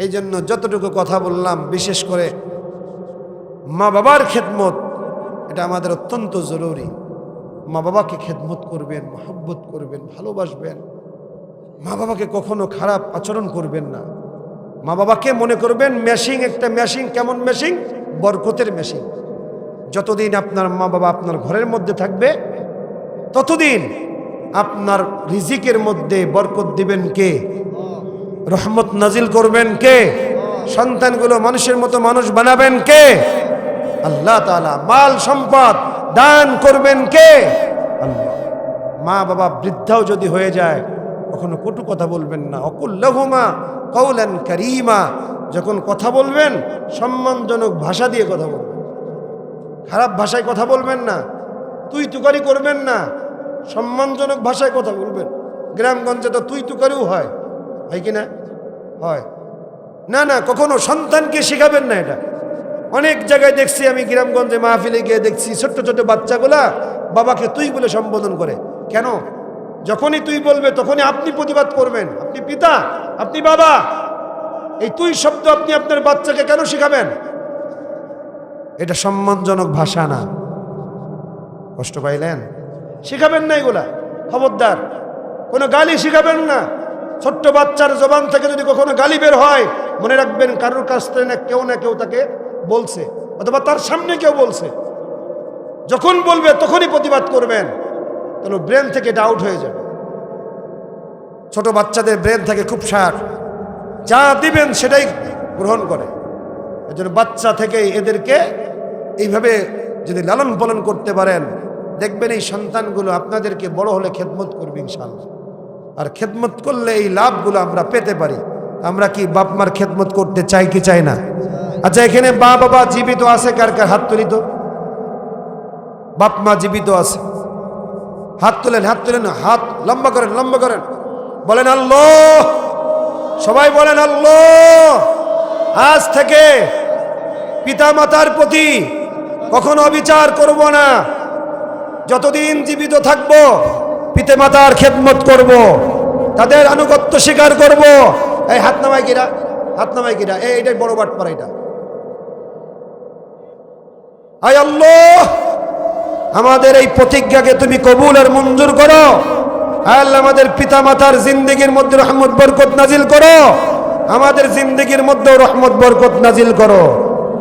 এই জন্য যতটুকু কথা বললাম, বিশেষ করে মা বাবার খেদমত, এটা আমাদের অত্যন্ত জরুরি। মা বাবাকে খেদমত করবেন, মহব্বত করবেন, ভালোবাসবেন। মা বাবাকে কখনো খারাপ আচরণ করবেন না। মা বাবাকে মনে করবেন মেশিন, একটা মেশিন। কেমন মেশিন? বরকতের মেশিন। যতদিন আপনার মা বাবা আপনার ঘরের মধ্যে থাকবে, ততদিন আপনার রিজিকের মধ্যে বরকত দিবেন কে? রহমত নাজিল করবেন কে? সন্তানগুলো মানুষের মতো মানুষ বানাবেন কে? আল্লাহ তাআলা। মাল সম্পদ দান করবেন কে? আল্লাহ। মা বাবা বৃদ্ধাও যদি হয়ে যায়, কখনো কটু কথা বলবেন না। অকুল্লাহুমা কওলান কারীমা, যখন কথা বলবেন সম্মানজনক ভাষা দিয়ে কথা বলবেন, খারাপ ভাষায় কথা বলবেন না, তুই তুকারি করবেন না, সম্মানজনক ভাষায় কথা বলবেন। গ্রামগঞ্জে তো তুই তুকারিও হয় কি না? হয় না? না, কখনো সন্তানকে শেখাবেন না এটা। অনেক জায়গায় দেখছি আমি, গ্রামগঞ্জে মাহফিলে গিয়ে দেখছি ছোট্ট ছোট্ট বাচ্চাগুলা বাবাকে তুই বলে সম্বোধন করে। কেন? যখনই তুই বলবে তখনই আপনি প্রতিবাদ করবেন। আপনি পিতা, আপনি বাবা, এই তুই শব্দ আপনি আপনার বাচ্চাকে কেন শেখাবেন? এটা সম্মানজনক ভাষা না। কষ্ট পাইলেন? শেখাবেন না এগুলা, খবরদার। কোনো গালি শেখাবেন না। ছোট্ট বাচ্চার জবান থেকে যদি কখনো গালি বের হয়, মনে রাখবেন কারোর কাছ থেকে না কেউ তাকে বলছে, অথবা তার সামনে কেউ বলছে। যখন বলবে তখনই প্রতিবাদ করবেন, তাহলে ব্রেন থেকে এটা আউট হয়ে যাবে। ছোট বাচ্চাদের ব্রেন থাকে খুব শার্প, যা দিবেন সেটাই গ্রহণ করে। এজন্য বাচ্চা থেকে এদেরকে এইভাবে যদি লালন পালন করতে পারেন, দেখবেন এই সন্তানগুলো আপনাদেরকে বড় হলে খেদমত করবে ইনশাআল্লাহ। আর খেদমত করলে এই লাভগুলো আমরা পেতে পারি। আমরা কি বাপ মার খেদমত করতে চাই কি চাই না? আচ্ছা, এখানে বাবা জীবিত আছে? কার কার হাত তুলি তো। বাপ মা জীবিত আছে, হাত তুলেন, হাত তুলেন, হাত লম্বা করেন, লম্বা করেন, বলেন আল্লাহ, সবাই বলেন আল্লাহ। আজ থেকে পিতা মাতার প্রতি কখনো অবিচার করব না। যতদিন জীবিত থাকব পিতা মাতার খেদমত করব, তাদের আনুগত্য স্বীকার করব। এই হাত নামাই কিরা, হাত নামাই কিরা, এইটাই বড় বাটপাড়া এটা। আয় আল্লাহ, আমাদের এই প্রতিজ্ঞাকে তুমি কবুল আর মঞ্জুর করো। আল্লাহ, আমাদের পিতা মাতার জিন্দেগির মধ্যে রহমত বরকত নাজিল করো, আমাদের জিন্দেগির মধ্যেও রহমত বরকত নাজিল করো।